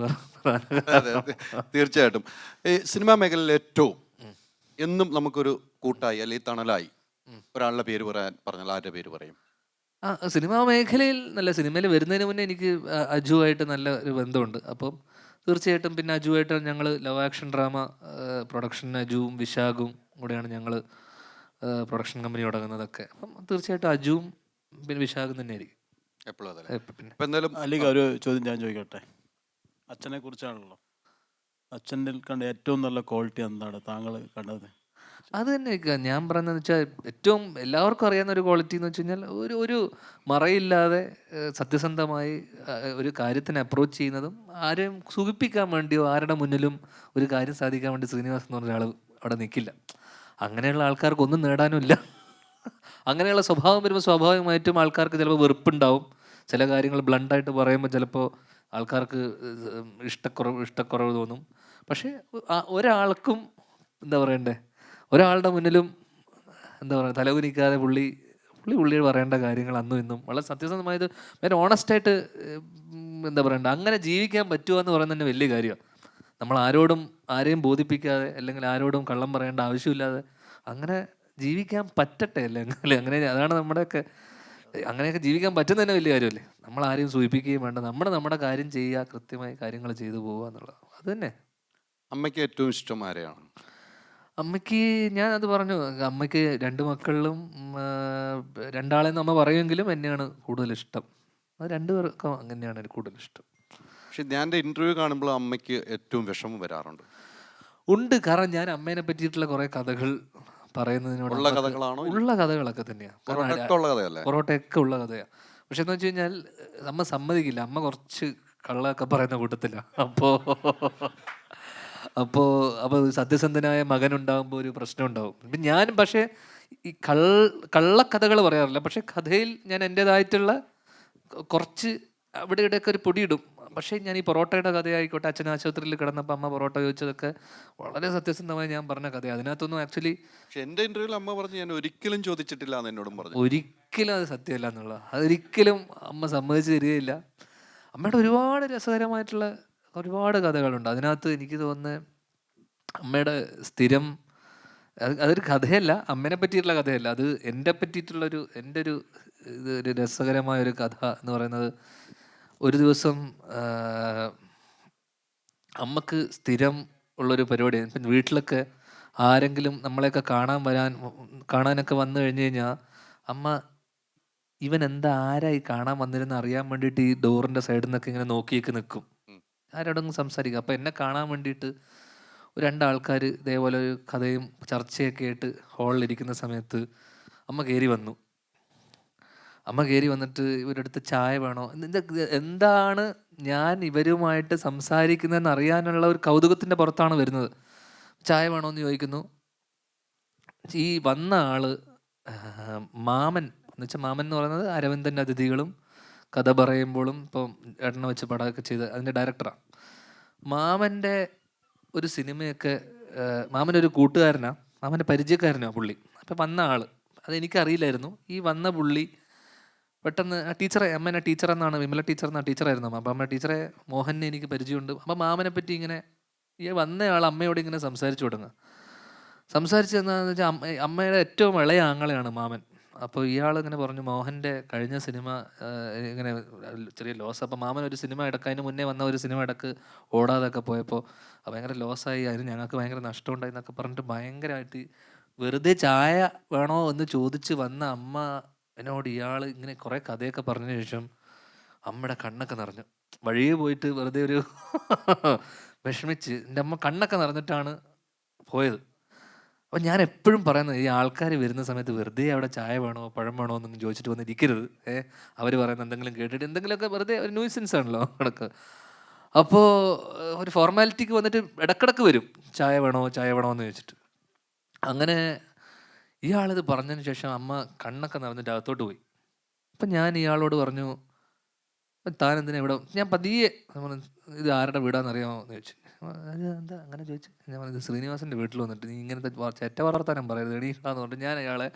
S1: തീർച്ചയായിട്ടും. ഈ സിനിമാ മേഖലയിൽ ഏറ്റവും എന്നും നമുക്കൊരു കൂട്ടായി അല്ലെങ്കിൽ തണലായി ഒരാളുടെ പേര് പറഞ്ഞാൽ ആരുടെ പേര് പറയും?
S2: സിനിമാ മേഖലയിൽ സിനിമയിൽ വരുന്നതിന് മുന്നേ എനിക്ക് അജുവായിട്ട് നല്ല ഒരു ബന്ധമുണ്ട്. അപ്പം തീർച്ചയായിട്ടും പിന്നെ അജുവായിട്ട് ഞങ്ങൾ ലവ് ആക്ഷൻ ഡ്രാമ പ്രൊഡക്ഷൻ, അജുവും വിശാഖും കൂടെയാണ് ഞങ്ങൾ പ്രൊഡക്ഷൻ കമ്പനി തുടങ്ങുന്നതൊക്കെ. അപ്പം തീർച്ചയായിട്ടും അജുവും പിന്നെ വിശാഖും തന്നെയായിരിക്കും
S1: എപ്പോഴും.
S4: അല്ലെങ്കിൽ ഒരു ചോദ്യം ഞാൻ ചോദിക്കട്ടെ, അച്ഛനെ കുറിച്ചാണല്ലോ. അച്ഛൻ്റെ കണ്ട ഏറ്റവും നല്ല ക്വാളിറ്റി എന്താണ് താങ്കൾ കണ്ടത്?
S2: അത് തന്നെ ഞാൻ പറയുന്നതെന്ന് വെച്ചാൽ ഏറ്റവും എല്ലാവർക്കും അറിയാവുന്ന ഒരു ക്വാളിറ്റി എന്ന് വെച്ച് കഴിഞ്ഞാൽ ഒരു മറയില്ലാതെ സത്യസന്ധമായി ഒരു കാര്യത്തിനെ അപ്രോച്ച് ചെയ്യുന്നതും ആരെയും സുഖിപ്പിക്കാൻ വേണ്ടിയോ ആരുടെ മുന്നിലും ഒരു കാര്യം സാധിക്കാൻ വേണ്ടി ശ്രീനിവാസൻ എന്ന് പറഞ്ഞ ഒരാൾ അവിടെ നിൽക്കില്ല. അങ്ങനെയുള്ള ആൾക്കാർക്ക് ഒന്നും നേടാനുമില്ല. അങ്ങനെയുള്ള സ്വഭാവം വരുമ്പോൾ സ്വാഭാവികമായിട്ടും ആൾക്കാർക്ക് ചിലപ്പോൾ വെറുപ്പുണ്ടാവും. ചില കാര്യങ്ങൾ ബ്ലണ്ടായിട്ട് പറയുമ്പോൾ ചിലപ്പോൾ ആൾക്കാർക്ക് ഇഷ്ടക്കുറവ് തോന്നും. പക്ഷേ ഒരാൾക്കും എന്താ പറയണ്ടേ, ഒരാളുടെ മുന്നിലും എന്താ പറയുക തലകുനിക്കാതെ പുള്ളി പറയേണ്ട കാര്യങ്ങൾ അന്നും ഇന്നും വളരെ സത്യസന്ധമായത് വളരെ ഓണസ്റ്റായിട്ട് എന്താ പറയണ്ട അങ്ങനെ ജീവിക്കാൻ പറ്റുക എന്ന് പറയുന്നത് തന്നെ വലിയ കാര്യമാണ്. നമ്മൾ ആരെയും ബോധിപ്പിക്കാതെ അല്ലെങ്കിൽ ആരോടും കള്ളം പറയേണ്ട ആവശ്യമില്ലാതെ അങ്ങനെ ജീവിക്കാൻ പറ്റട്ടെ അല്ലേ അല്ലേ അങ്ങനെ അതാണ് നമ്മുടെയൊക്കെ അങ്ങനെയൊക്കെ ജീവിക്കാൻ പറ്റുന്ന തന്നെ വലിയ കാര്യമല്ലേ. നമ്മൾ ആരെയും സൂചിപ്പിക്കുകയും വേണ്ട, നമ്മുടെ കാര്യം ചെയ്യുക, കൃത്യമായി കാര്യങ്ങൾ ചെയ്തു പോവുക എന്നുള്ളത് അത് തന്നെ.
S1: അമ്മയ്ക്ക് ഏറ്റവും ഇഷ്ടം ആരെയാണ്?
S2: അമ്മയ്ക്ക് ഞാൻ അത് പറഞ്ഞു, അമ്മയ്ക്ക് 2 മക്കളിലും രണ്ടാളെന്ന് അമ്മ പറയുമെങ്കിലും എന്നെയാണ് കൂടുതൽ ഇഷ്ടം. അത് 2 പേർക്കും അങ്ങനെയാണ് എനിക്ക് കൂടുതൽ ഇഷ്ടം.
S1: പക്ഷെ ഞാൻ എൻ്റെ ഇൻ്റർവ്യൂ കാണുമ്പോൾ അമ്മയ്ക്ക് ഏറ്റവും വിഷമം വരാറുണ്ട്.
S2: ഉണ്ട്, കാരണം ഞാൻ അമ്മേനെ പറ്റിയിട്ടുള്ള കുറേ കഥകൾ പറയുന്നതിനോട്
S1: ഉള്ള കഥകളാണോ?
S2: ഉള്ള കഥകളൊക്കെ തന്നെയാണ്.
S1: പൊറോട്ടയൊക്കെ ഉള്ള കഥയല്ലേ?
S2: പൊറോട്ടയൊക്കെ ഉള്ള കഥയാണ്. പക്ഷെ എന്ന് വെച്ച് കഴിഞ്ഞാൽ അമ്മ സമ്മതിക്കില്ല, അമ്മ കുറച്ച് കള്ളൊക്കെ പറയുന്ന കൂട്ടത്തിലാണ്. അപ്പോൾ സത്യസന്ധനായ മകനുണ്ടാകുമ്പോൾ ഒരു പ്രശ്നം ഉണ്ടാവും. ഇപ്പം ഞാൻ പക്ഷേ ഈ കള്ളക്കഥകൾ പറയാറില്ല, പക്ഷെ കഥയിൽ ഞാൻ എൻ്റേതായിട്ടുള്ള കുറച്ച് അവിടെ ഇവിടെയൊക്കെ ഒരു പൊടിയിടും. പക്ഷേ ഞാൻ ഈ പൊറോട്ടയുടെ കഥയായിക്കോട്ടെ, അച്ഛൻ ആശുപത്രിയിൽ കിടന്നപ്പോൾ അമ്മ പൊറോട്ട ചോദിച്ചതൊക്കെ വളരെ സത്യസന്ധമായി ഞാൻ പറഞ്ഞ കഥയാണ്. അതിനകത്തൊന്നും ആക്ച്വലി
S1: പക്ഷെ എൻ്റെ ഇൻ്റർവ്യൂവിൽ അമ്മ പറഞ്ഞു ഞാൻ ഒരിക്കലും ചോദിച്ചിട്ടില്ല എന്ന് എന്നോടും പറഞ്ഞു.
S2: ഒരിക്കലും അത് സത്യമല്ല എന്നുള്ളത് അതൊരിക്കലും അമ്മ സമ്മതിച്ച് തരികയില്ല. അമ്മയുടെ ഒരുപാട് രസകരമായിട്ടുള്ള ഒരുപാട് കഥകളുണ്ട്. അതിനകത്ത് എനിക്ക് തോന്നുന്നത് അമ്മയുടെ സ്ഥിരം അതൊരു കഥയല്ല, അമ്മേനെ പറ്റിയിട്ടുള്ള കഥയല്ല, അത് എൻ്റെ പറ്റിയിട്ടുള്ളൊരു എൻ്റെ ഒരു ഒരു രസകരമായൊരു കഥ എന്ന് പറയുന്നത്, ഒരു ദിവസം അമ്മക്ക് സ്ഥിരം ഉള്ളൊരു പരിപാടിയാണ്. ഇപ്പം വീട്ടിലൊക്കെ ആരെങ്കിലും നമ്മളെയൊക്കെ കാണാനൊക്കെ വന്നു കഴിഞ്ഞ് കഴിഞ്ഞാൽ അമ്മ ഇവൻ എന്താ ആരായി കാണാൻ വന്നിരുന്ന് അറിയാൻ വേണ്ടിയിട്ട് ഈ ഡോറിൻ്റെ സൈഡിൽ നിന്നൊക്കെ ഇങ്ങനെ നോക്കിയൊക്കെ നിൽക്കും, ആരോടെങ്കിലും സംസാരിക്കും. അപ്പോൾ എന്നെ കാണാൻ വേണ്ടിയിട്ട് 2 ആൾക്കാർ ഇതേപോലെ ഒരു കഥയും ചർച്ചയൊക്കെ ആയിട്ട് ഹാളിലിരിക്കുന്ന സമയത്ത് അമ്മ കയറി വന്നു. അമ്മ കയറി വന്നിട്ട് ഇവരുടെ അടുത്ത് ചായ വേണോ, എന്താണ് ഞാൻ ഇവരുമായിട്ട് സംസാരിക്കുന്നതെന്ന് അറിയാനുള്ള ഒരു കൗതുകത്തിൻ്റെ പുറത്താണ് വരുന്നത്. ചായ വേണോ എന്ന് ചോദിക്കുന്നു. ഈ വന്ന ആള് മാമൻ എന്ന് വെച്ചാൽ, മാമൻ എന്ന് പറയുന്നത് അരവിന്ദൻ്റെ അതിഥികളും കഥ പറയുമ്പോഴും ഇപ്പം എണ്ണ വെച്ച് പടമൊക്കെ ചെയ്ത് അതിൻ്റെ ഡയറക്ടറാണ്. മാമൻ്റെ ഒരു സിനിമയൊക്കെ മാമനൊരു കൂട്ടുകാരനാണ്, മാമൻ്റെ പരിചയക്കാരനാണ് പുള്ളി. അപ്പം വന്ന ആൾ അതെനിക്കറിയില്ലായിരുന്നു. ഈ വന്ന പുള്ളി പെട്ടെന്ന് ടീച്ചറെ, അമ്മേനെ ടീച്ചർ എന്നാണ്, വിമല ടീച്ചർ എന്നാണ് ടീച്ചറായിരുന്നു അമ്മ. അപ്പം അമ്മ ടീച്ചറെ മോഹനെ എനിക്ക് പരിചയമുണ്ട്. അപ്പം മാമനെ പറ്റി ഇങ്ങനെ ഈ വന്നയാൾ അമ്മയോട് ഇങ്ങനെ സംസാരിച്ചു തുടങ്ങുക. സംസാരിച്ച് എന്താണെന്ന് വെച്ചാൽ അമ്മയുടെ ഏറ്റവും ഇളയ ആങ്ങളെയാണ് മാമൻ. അപ്പോൾ ഇയാൾ ഇങ്ങനെ പറഞ്ഞു, മോഹൻ്റെ കഴിഞ്ഞ സിനിമ ഇങ്ങനെ ചെറിയ ലോസ്, അപ്പോൾ മാമൻ ഒരു സിനിമ ഇടക്ക് അതിന് മുന്നേ വന്ന ഒരു സിനിമ ഇടക്ക് ഓടാതൊക്കെ പോയപ്പോൾ ഭയങ്കര ലോസായി, അതിന് ഞങ്ങൾക്ക് ഭയങ്കര നഷ്ടമുണ്ടായി എന്നൊക്കെ പറഞ്ഞിട്ട് ഭയങ്കരമായിട്ട് വെറുതെ ചായ വേണോ എന്ന് ചോദിച്ച് വന്ന അമ്മ എന്നോട് ഇയാൾ ഇങ്ങനെ കുറേ കഥയൊക്കെ പറഞ്ഞ ശേഷം അമ്മയുടെ കണ്ണൊക്കെ നിറഞ്ഞു. വഴിയെ പോയിട്ട് വെറുതെ ഒരു വിഷമിച്ച് എൻ്റെ അമ്മ കണ്ണൊക്കെ നിറഞ്ഞിട്ടാണ് പോയത്. അപ്പം ഞാൻ എപ്പോഴും പറയുന്നത്, ഈ ആൾക്കാർ വരുന്ന സമയത്ത് വെറുതെ അവിടെ ചായ വേണോ പഴം വേണോ എന്നൊന്നും ചോദിച്ചിട്ട് വന്നിരിക്കരുത്. അവർ പറയുന്ന എന്തെങ്കിലും കേട്ടിട്ട് എന്തെങ്കിലുമൊക്കെ വെറുതെ ഒരു ന്യൂസൻസ് ആണല്ലോ ഇടക്ക്. അപ്പോൾ ഒരു ഫോർമാലിറ്റിക്ക് വന്നിട്ട് ഇടക്കിടക്ക് വരും ചായ വേണോ എന്ന് ചോദിച്ചിട്ട്. അങ്ങനെ ഇയാളിത് പറഞ്ഞതിന് ശേഷം അമ്മ കണ്ണൊക്കെ നിറഞ്ഞിട്ട് അകത്തോട്ട് പോയി. അപ്പം ഞാൻ ഇയാളോട് പറഞ്ഞു, താൻ എന്തിനാ ഇവിടെ? ഞാൻ പതിയെ ഇത് ആരുടെ വീടാണെന്നറിയാമോ എന്ന് ചോദിച്ചു. അത് എന്താ അങ്ങനെ ചോദിച്ചു? ഞാൻ പറഞ്ഞത് ശ്രീനിവാസൻ്റെ വീട്ടിൽ വന്നിട്ട് നീ ഇങ്ങനത്തെ ചെറ്റ വർത്താനം പറയരുത് എണീക്കാന്ന് പറഞ്ഞിട്ട് ഞാൻ അയാളെ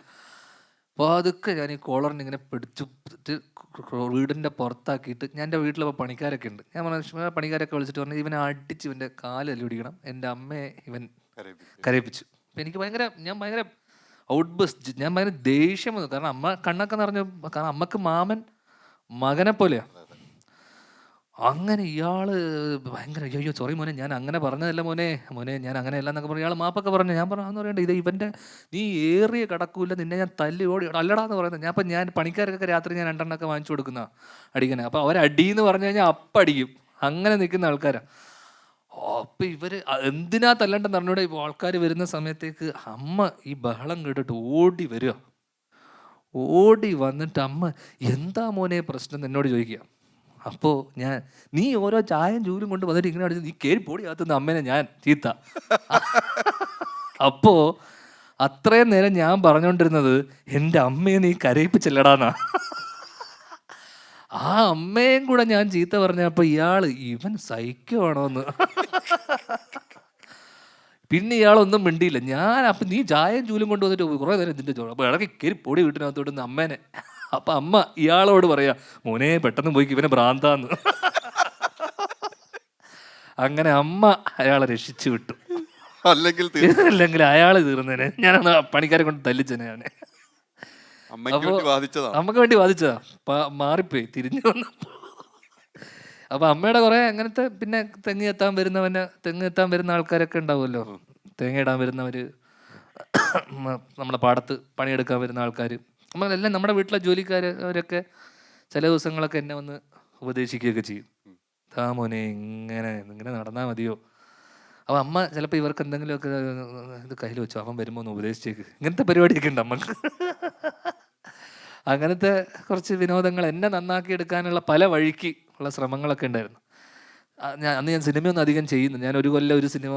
S2: പതുക്കെ ഞാൻ ഈ കോളറിന് ഇങ്ങനെ പിടിച്ചിട്ട് വീടിൻ്റെ പുറത്താക്കിയിട്ട്, ഞാൻ എൻ്റെ വീട്ടിലിപ്പോൾ പണിക്കാരൊക്കെ ഉണ്ട്, ഞാൻ പറഞ്ഞു പണിക്കാരൊക്കെ വിളിച്ചിട്ട് പറഞ്ഞു ഇവനെ അടിച്ച് ഇവൻ്റെ കാലല്ലേ പിടിക്കണം, എൻ്റെ അമ്മയെ ഇവൻ കരയിപ്പിച്ചു. അപ്പം എനിക്ക് ഞാൻ ഭയങ്കര ഔട്ട് ബസ്റ്റ്, ഞാൻ ഭയങ്കര ദേഷ്യം വന്നു. കാരണം അമ്മ കണ്ണൊക്കെ നിറഞ്ഞു, കാരണം അമ്മക്ക് മാമൻ മകനെ പോലെയാണ്. അങ്ങനെ ഇയാൾ ഭയങ്കര അയ്യോ സോറി മോനെ, ഞാൻ അങ്ങനെ പറഞ്ഞതല്ല മോനെ ഞാൻ അങ്ങനെയല്ല എന്നൊക്കെ പറഞ്ഞു. ഇയാൾ മാപ്പൊക്കെ പറഞ്ഞു. ഞാൻ പറഞ്ഞു എന്ന് പറയണ്ട, ഇത് ഇവൻ്റെ നീ ഏറിയ കിടക്കൂല, നിന്നെ ഞാൻ തല്ലി ഓടി അല്ലടാന്ന് പറയുന്നത്. ഞാൻ പണിക്കാർക്കൊക്കെ രാത്രി ഞാൻ 2 എണ്ണമൊക്കെ വാങ്ങിച്ചു കൊടുക്കുന്ന അടിക്കണേ. അപ്പോൾ അവരടിയെന്ന് പറഞ്ഞു കഴിഞ്ഞാൽ അപ്പം അടിക്കും, അങ്ങനെ നിൽക്കുന്ന ആൾക്കാരാണ്. അപ്പം ഇവർ എന്തിനാ തല്ലണ്ടെന്ന് അറിഞ്ഞൂടെ. ഇപ്പോൾ ആൾക്കാർ വരുന്ന സമയത്തേക്ക് അമ്മ ഈ ബഹളം കേട്ടിട്ട് ഓടി വന്നിട്ട് അമ്മ എന്താ മോനെ പ്രശ്നം എന്നോട് ചോദിക്കുക. അപ്പോൾ നീ ഓരോ ചായയും ചൂലും കൊണ്ട് വന്നിട്ട് ഇങ്ങനെ അടിച്ച് നീ കയറി പോടി അകത്തുനിന്ന് അമ്മേനെ ഞാൻ ചീത്ത. അപ്പോൾ അത്രയും നേരം ഞാൻ പറഞ്ഞുകൊണ്ടിരുന്നത് എൻ്റെ അമ്മയെ നീ കരയിപ്പിച്ചില്ലടാന്നാ. ആ അമ്മയും കൂടെ ഞാൻ ചീത്ത പറഞ്ഞപ്പോൾ ഇവൻ സൈക്കോ ആണോന്ന്. പിന്നെ ഇയാളൊന്നും മിണ്ടിയില്ല. അപ്പം നീ ചായയും ചൂലും കൊണ്ട് വന്നിട്ട് കുറേ നേരം ഇതിൻ്റെ ചോറ്, അപ്പോൾ ഇടയ്ക്ക് കയറി പൊടി വീട്ടിനകത്തോട്ട് അമ്മേനെ. അപ്പം അമ്മ ഇയാളോട് പറയാ, മോനെ പെട്ടെന്ന് പോയി ഇവനെ ഭ്രാന്താന്ന്. അങ്ങനെ അമ്മ അയാളെ രക്ഷിച്ചു വിട്ടു.
S1: അല്ലെങ്കിൽ
S2: അല്ലെങ്കിൽ അയാൾ തീർന്നേനെ. ഞാനന്ന് പണിക്കാരെ കൊണ്ട് തല്ലിച്ചനെ ഞാൻ.
S1: അമ്മയ്ക്ക് വേണ്ടി വാദിച്ചതാണ്.
S2: അമ്മക്ക് വേണ്ടി വാദിച്ചതാ. മാറിപ്പോയി തിരിഞ്ഞു വന്നപ്പോ. അപ്പൊ അമ്മയുടെ കുറെ അങ്ങനത്തെ, പിന്നെ തെങ്ങ് എത്താൻ വരുന്ന ആൾക്കാരൊക്കെ ഉണ്ടാവുമല്ലോ. തേങ്ങ ഇടാൻ വരുന്നവര്, നമ്മുടെ പാടത്ത് പണിയെടുക്കാൻ വരുന്ന ആൾക്കാർ, നമ്മളെല്ലാം നമ്മുടെ വീട്ടിലെ ജോലിക്കാർ, അവരൊക്കെ ചില ദിവസങ്ങളൊക്കെ എന്നെ വന്ന് ഉപദേശിക്കുകയൊക്കെ ചെയ്യും. മോനെ ഇങ്ങനെ നടന്നാൽ മതിയോ. അപ്പോൾ അമ്മ ചിലപ്പോൾ ഇവർക്ക് എന്തെങ്കിലുമൊക്കെ ഇത് കയ്യിൽ വെച്ചോ, അവൻ വരുമ്പോൾ ഒന്ന് ഉപദേശിച്ചേക്ക്, ഇങ്ങനത്തെ പരിപാടിയൊക്കെ ഉണ്ട് അമ്മക്ക്. അങ്ങനത്തെ കുറച്ച് വിനോദങ്ങൾ എന്നെ നന്നാക്കി എടുക്കാനുള്ള പല വഴിക്ക് ഉള്ള ശ്രമങ്ങളൊക്കെ ഉണ്ടായിരുന്നു. അന്ന് ഞാൻ സിനിമയൊന്നും അധികം ചെയ്യുന്നു. ഞാൻ ഒരു കൊല്ലം ഒരു സിനിമ,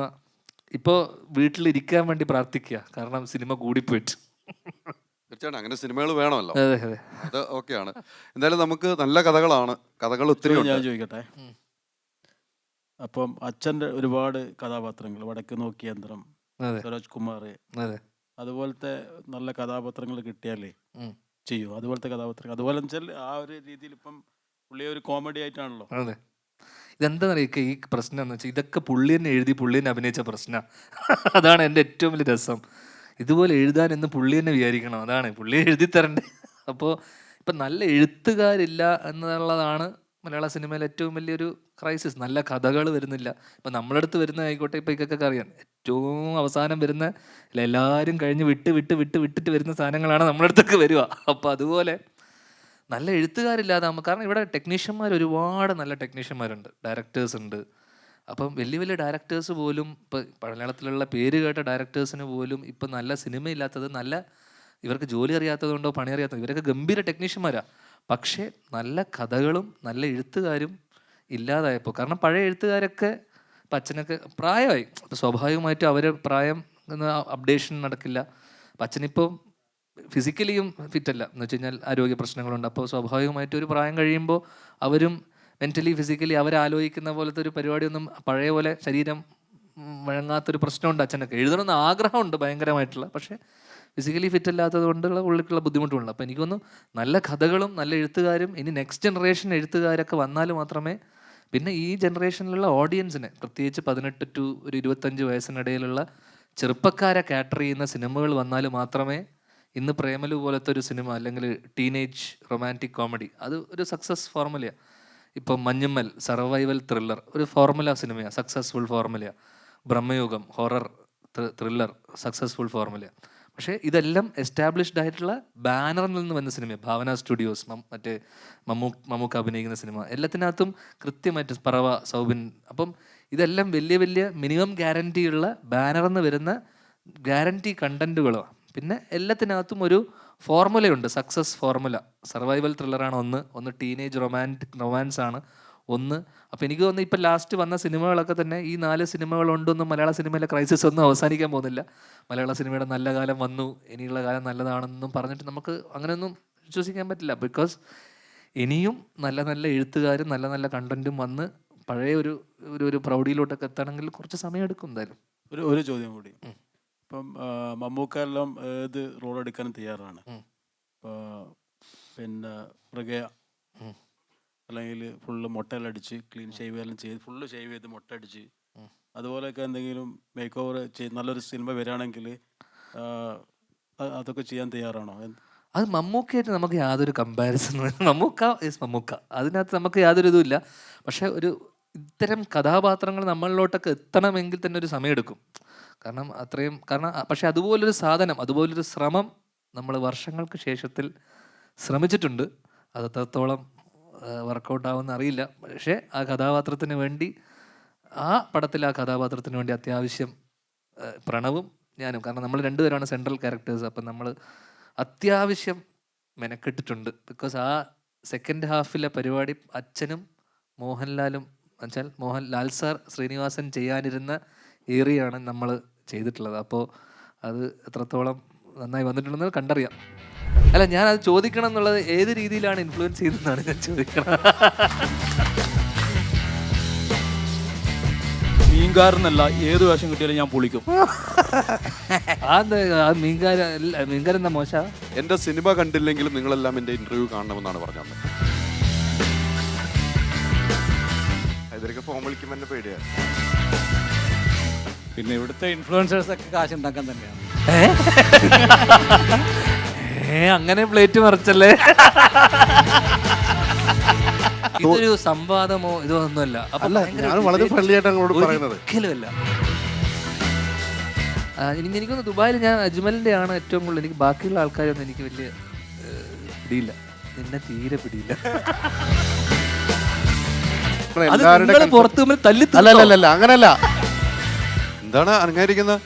S2: ഇപ്പോൾ വീട്ടിലിരിക്കാൻ വേണ്ടി പ്രാർത്ഥിക്കുക, കാരണം സിനിമ കൂടിപ്പോയിട്ട്.
S1: തീർച്ചയായിട്ടും അങ്ങനെ സിനിമകൾ വേണമല്ലോ.
S2: അതെ അതെ,
S1: അത് ഓക്കെയാണ്. എന്തായാലും നമുക്ക് നല്ല കഥകളാണ്, കഥകൾ ഒത്തിരി ഉണ്ട്.
S4: ഞാൻ ചോദിക്കട്ടെ, അപ്പം അച്ഛൻ്റെ ഒരുപാട് കഥാപാത്രങ്ങൾ, വടക്ക് നോക്കി യന്ത്രം, സരോജ് കുമാർ, അതുപോലത്തെ നല്ല കഥാപാത്രങ്ങൾ കിട്ടിയാലേ ചെയ്യൂ. അതുപോലത്തെ കഥാപാത്രങ്ങൾ അതുപോലെ വെച്ചാൽ ആ ഒരു രീതിയിൽ ഇപ്പം പുള്ളി ഒരു കോമഡി ആയിട്ടാണല്ലോ.
S2: അതെ, ഇതെന്താ പറയുക, ഈ പ്രശ്നം എന്ന് വെച്ചാൽ ഇതൊക്കെ പുള്ളി തന്നെ എഴുതി പുള്ളി തന്നെ അഭിനയിച്ച പ്രശ്നമാണ്. അതാണ് എൻ്റെ ഏറ്റവും വലിയ രസം. ഇതുപോലെ എഴുതാൻ എന്ന് പുള്ളി തന്നെ വിചാരിക്കണം, അതാണ് പുള്ളി എഴുതി തരണ്ടേ. അപ്പോൾ ഇപ്പം നല്ല എഴുത്തുകാരില്ല എന്നുള്ളതാണ് മലയാള സിനിമയിൽ ഏറ്റവും വലിയൊരു ക്രൈസിസ്. നല്ല കഥകൾ വരുന്നില്ല. ഇപ്പം നമ്മളടുത്ത് വരുന്ന ആയിക്കോട്ടെ, ഇപ്പം ഇതൊക്കെ അറിയാം, ഏറ്റവും അവസാനം വരുന്ന എല്ലാവരും കഴിഞ്ഞ് വിട്ടിട്ട് വരുന്ന സാധനങ്ങളാണ് നമ്മളടുത്തൊക്കെ വരിക. അപ്പോൾ അതുപോലെ നല്ല എഴുത്തുകാരില്ലാതെ കാരണം ഇവിടെ ടെക്നീഷ്യന്മാർ, ഒരുപാട് നല്ല ടെക്നീഷ്യന്മാരുണ്ട്, ഡയറക്ടേഴ്സ് ഉണ്ട്. അപ്പം വലിയ വലിയ ഡയറക്ടേഴ്സ് പോലും, ഇപ്പം മലയാളത്തിലുള്ള പേര് കേട്ട ഡയറക്ടേഴ്സിന് പോലും ഇപ്പം നല്ല സിനിമയില്ലാത്തത്, നല്ല ഇവർക്ക് ജോലി അറിയാത്തത് കൊണ്ടോ പണി അറിയാത്തത്, ഇവരൊക്കെ ഗംഭീര ടെക്നീഷ്യന്മാരാണ്. പക്ഷേ നല്ല കഥകളും നല്ല എഴുത്തുകാരും ഇല്ലാതായപ്പോൾ, കാരണം പഴയ എഴുത്തുകാരൊക്കെ ഇപ്പം അച്ഛനൊക്കെ പ്രായമായി, അപ്പോൾ സ്വാഭാവികമായിട്ടും അവർ പ്രായം അപ്ഡേഷൻ നടക്കില്ല. അപ്പം അച്ഛനിപ്പോൾ ഫിസിക്കലിയും ഫിറ്റല്ല എന്ന് വെച്ച് കഴിഞ്ഞാൽ ആരോഗ്യ പ്രശ്നങ്ങളുണ്ട്. അപ്പോൾ സ്വാഭാവികമായിട്ടും ഒരു പ്രായം കഴിയുമ്പോൾ അവരും മെൻ്റലി ഫിസിക്കലി അവരാലോചിക്കുന്ന പോലത്തെ ഒരു പരിപാടിയൊന്നും പഴയ പോലെ ശരീരം വഴങ്ങാത്തൊരു പ്രശ്നമുണ്ട് അച്ഛനൊക്കെ. എഴുതണമെന്ന് ആഗ്രഹമുണ്ട് ഭയങ്കരമായിട്ടുള്ള, പക്ഷേ ഫിസിക്കലി ഫിറ്റ് അല്ലാത്തത് കൊണ്ടുള്ള ഉള്ളിലേക്കുള്ള ബുദ്ധിമുട്ടുണ്ട്. അപ്പോൾ എനിക്കൊന്ന് നല്ല കഥകളും നല്ല എഴുത്തുകാരും ഇനി നെക്സ്റ്റ് ജനറേഷൻ എഴുത്തുകാരൊക്കെ വന്നാൽ മാത്രമേ, പിന്നെ ഈ ജനറേഷനിലുള്ള ഓഡിയൻസിനെ, പ്രത്യേകിച്ച് 18 to 25 വയസ്സിനിടയിലുള്ള ചെറുപ്പക്കാരെ കാറ്റർ ചെയ്യുന്ന സിനിമകൾ വന്നാൽ മാത്രമേ ഇന്ന് പ്രേമലു പോലത്തെ ഒരു സിനിമ, അല്ലെങ്കിൽ ടീനേജ് റൊമാൻറ്റിക് കോമഡി, അത് ഒരു സക്സസ് ഫോർമുലയാണ്. ഇപ്പം മഞ്ഞുമ്മൽ സർവൈവൽ ത്രില്ലർ ഒരു ഫോർമുല സിനിമയാണ്, സക്സസ്ഫുൾ ഫോർമുലയാണ്. ബ്രഹ്മയുഗം ഹൊറർ ത്രില്ലർ സക്സസ്ഫുൾ ഫോർമുലയാണ്. പക്ഷേ ഇതെല്ലാം എസ്റ്റാബ്ലിഷ്ഡ് ആയിട്ടുള്ള ബാനറിൽ നിന്ന് വന്ന സിനിമയാണ്. ഭാവന സ്റ്റുഡിയോസ്, മറ്റേ മമ്മൂക്ക അഭിനയിക്കുന്ന സിനിമ, എല്ലാത്തിനകത്തും കൃത്യമായിട്ട് പറവ, സൗബിൻ. അപ്പം ഇതെല്ലാം വലിയ വലിയ മിനിമം ഗ്യാരൻറ്റിയുള്ള ബാനറിൽ നിന്ന് വരുന്ന ഗ്യാരൻറ്റി കണ്ടൻറ്റുകളാണ്. പിന്നെ എല്ലാത്തിനകത്തും ഒരു ഫോർമുലയുണ്ട്, സക്സസ് ഫോർമുല. സർവൈവൽ ത്രില്ലറാണ് ഒന്ന് ടീനേജ് റൊമാൻസ് ആണ് ഒന്ന്. അപ്പോൾ എനിക്ക് തോന്നുന്നു ഇപ്പം ലാസ്റ്റ് വന്ന സിനിമകളൊക്കെ തന്നെ ഈ 4 സിനിമകളുണ്ടൊന്നും മലയാള സിനിമയിലെ ക്രൈസിസ് ഒന്നും അവസാനിക്കാൻ പോകുന്നില്ല. മലയാള സിനിമയുടെ നല്ല കാലം വന്നു, ഇനിയുള്ള കാലം നല്ലതാണെന്നും പറഞ്ഞിട്ട് നമുക്ക് അങ്ങനെയൊന്നും വിശ്വസിക്കാൻ പറ്റില്ല. ബിക്കോസ് ഇനിയും നല്ല നല്ല എഴുത്തുകാരും നല്ല നല്ല കണ്ടൻറ്റും വന്ന് പഴയ ഒരു പ്രൗഢിയിലോട്ടൊക്കെ എത്തണമെങ്കിൽ കുറച്ച് സമയം എടുക്കും എന്തായാലും.
S4: ഒരു ചോദ്യം കൂടി. ഇപ്പം മമ്മൂക്ക എല്ലാം ഏത് റോൾ എടുക്കാനും തയ്യാറാണ്. പിന്നെ മൃഗയ അല്ലെങ്കിൽ ഫുള്ള് മൊട്ടയിലടിച്ച് ക്ലീൻ ഷേവ് എല്ലാം ചെയ്ത്, ഫുള്ള് ഷേവ് ചെയ്ത് മൊട്ടയടിച്ച്, അതുപോലെയൊക്കെ എന്തെങ്കിലും മേക്ക് ഓവർ നല്ലൊരു സിനിമ വരികയാണെങ്കിൽ അതൊക്കെ ചെയ്യാൻ തയ്യാറാണോ?
S2: അത് മമ്മൂക്കയായിട്ട് നമുക്ക് യാതൊരു കമ്പാരിസൺ, മമ്മൂക്ക ഈസ് മമ്മൂക്ക, അതിനകത്ത് നമുക്ക് യാതൊരു ഇതുമില്ല. പക്ഷേ ഇത്തരം കഥാപാത്രങ്ങൾ നമ്മളിലോട്ടൊക്കെ എത്തണമെങ്കിൽ തന്നെ ഒരു സമയമെടുക്കും. പക്ഷെ അതുപോലൊരു സാധനം, അതുപോലൊരു ശ്രമം നമ്മൾ വർഷങ്ങൾക്ക് ശേഷത്തിൽ ശ്രമിച്ചിട്ടുണ്ട്. അത് എത്രത്തോളം വർക്കൗട്ട് ആവുമെന്ന് അറിയില്ല. പക്ഷേ ആ കഥാപാത്രത്തിന് വേണ്ടി, ആ പടത്തിൽ ആ കഥാപാത്രത്തിന് വേണ്ടി അത്യാവശ്യം പ്രണവും ഞാനും, കാരണം നമ്മൾ രണ്ടുപേരാണ് സെൻട്രൽ ക്യാരക്ടേഴ്സ്, അപ്പം നമ്മൾ അത്യാവശ്യം മെനക്കെട്ടിട്ടുണ്ട്. ബിക്കോസ് ആ സെക്കൻഡ് ഹാഫിലെ പരിപാടി അച്ഛനും മോഹൻലാലും എന്നുവെച്ചാൽ മോഹൻലാൽ സാർ ശ്രീനിവാസൻ ചെയ്യാനിരുന്ന ഏറിയാണ് നമ്മൾ ചെയ്തിട്ടുള്ളത്. അപ്പോൾ അത് എത്രത്തോളം നന്നായി വന്നിട്ടുണ്ടെന്ന് കണ്ടറിയാം. അല്ല, ഞാൻ അത് ചോദിക്കണം എന്നുള്ളത് ഏത് രീതിയിലാണ് ഇൻഫ്ലുവൻസ് ചെയ്തതെന്നാണ് ഞാൻ ചോദിക്കണം.
S6: മീൻകാരനല്ല, ഏത് വേഷം കിട്ടിയാലും ഞാൻ പൊളിക്കും.
S2: മീൻകാരൻ എന്താ മോശ?
S1: എൻ്റെ സിനിമ കണ്ടില്ലെങ്കിലും നിങ്ങളെല്ലാം എൻ്റെ ഇന്റർവ്യൂ കാണണമെന്നാണ് പറഞ്ഞത്. ഇവരൊക്കെ ഫോൺ വിളിക്കുമ്പോൾ എന്നെ പേടിയാണ്.
S6: പിന്നെ ഇവിടുത്തെ ഇൻഫ്ലുവൻസേഴ്സ് ഒക്കെ കാശ് ഉണ്ടാക്കാൻ തന്നെയാണ്.
S2: അങ്ങനെ പ്ലേറ്റ് മറിച്ചല്ലേ. ഇതൊരു സംവാദമോ ഇതോ ഒന്നുമല്ല. അപ്പൊ ഭയങ്കര
S7: ഞാൻ വളരെ ഫ്രണ്ട്ലി ആയിട്ട് അങ്ങോട്ട് പറയുന്നത്.
S2: ഒരിക്കലുമല്ല. എനിക്കൊന്ന് ദുബായിൽ ഞാൻ അജ്മലിന്റെ ആണ് ഏറ്റവും കൂടുതൽ. എനിക്ക് ബാക്കിയുള്ള ആൾക്കാരൊന്നും എനിക്ക് വലിയ പിടിയില്ല. നിന്നെ തീരെ പിടിയില്ല.
S7: എല്ലാവരുടെ
S2: പുറത്തു തല്ലി
S7: അല്ല അങ്ങനല്ല.
S1: എന്താണ് അനങ്ങാതിരിക്കുന്നത്?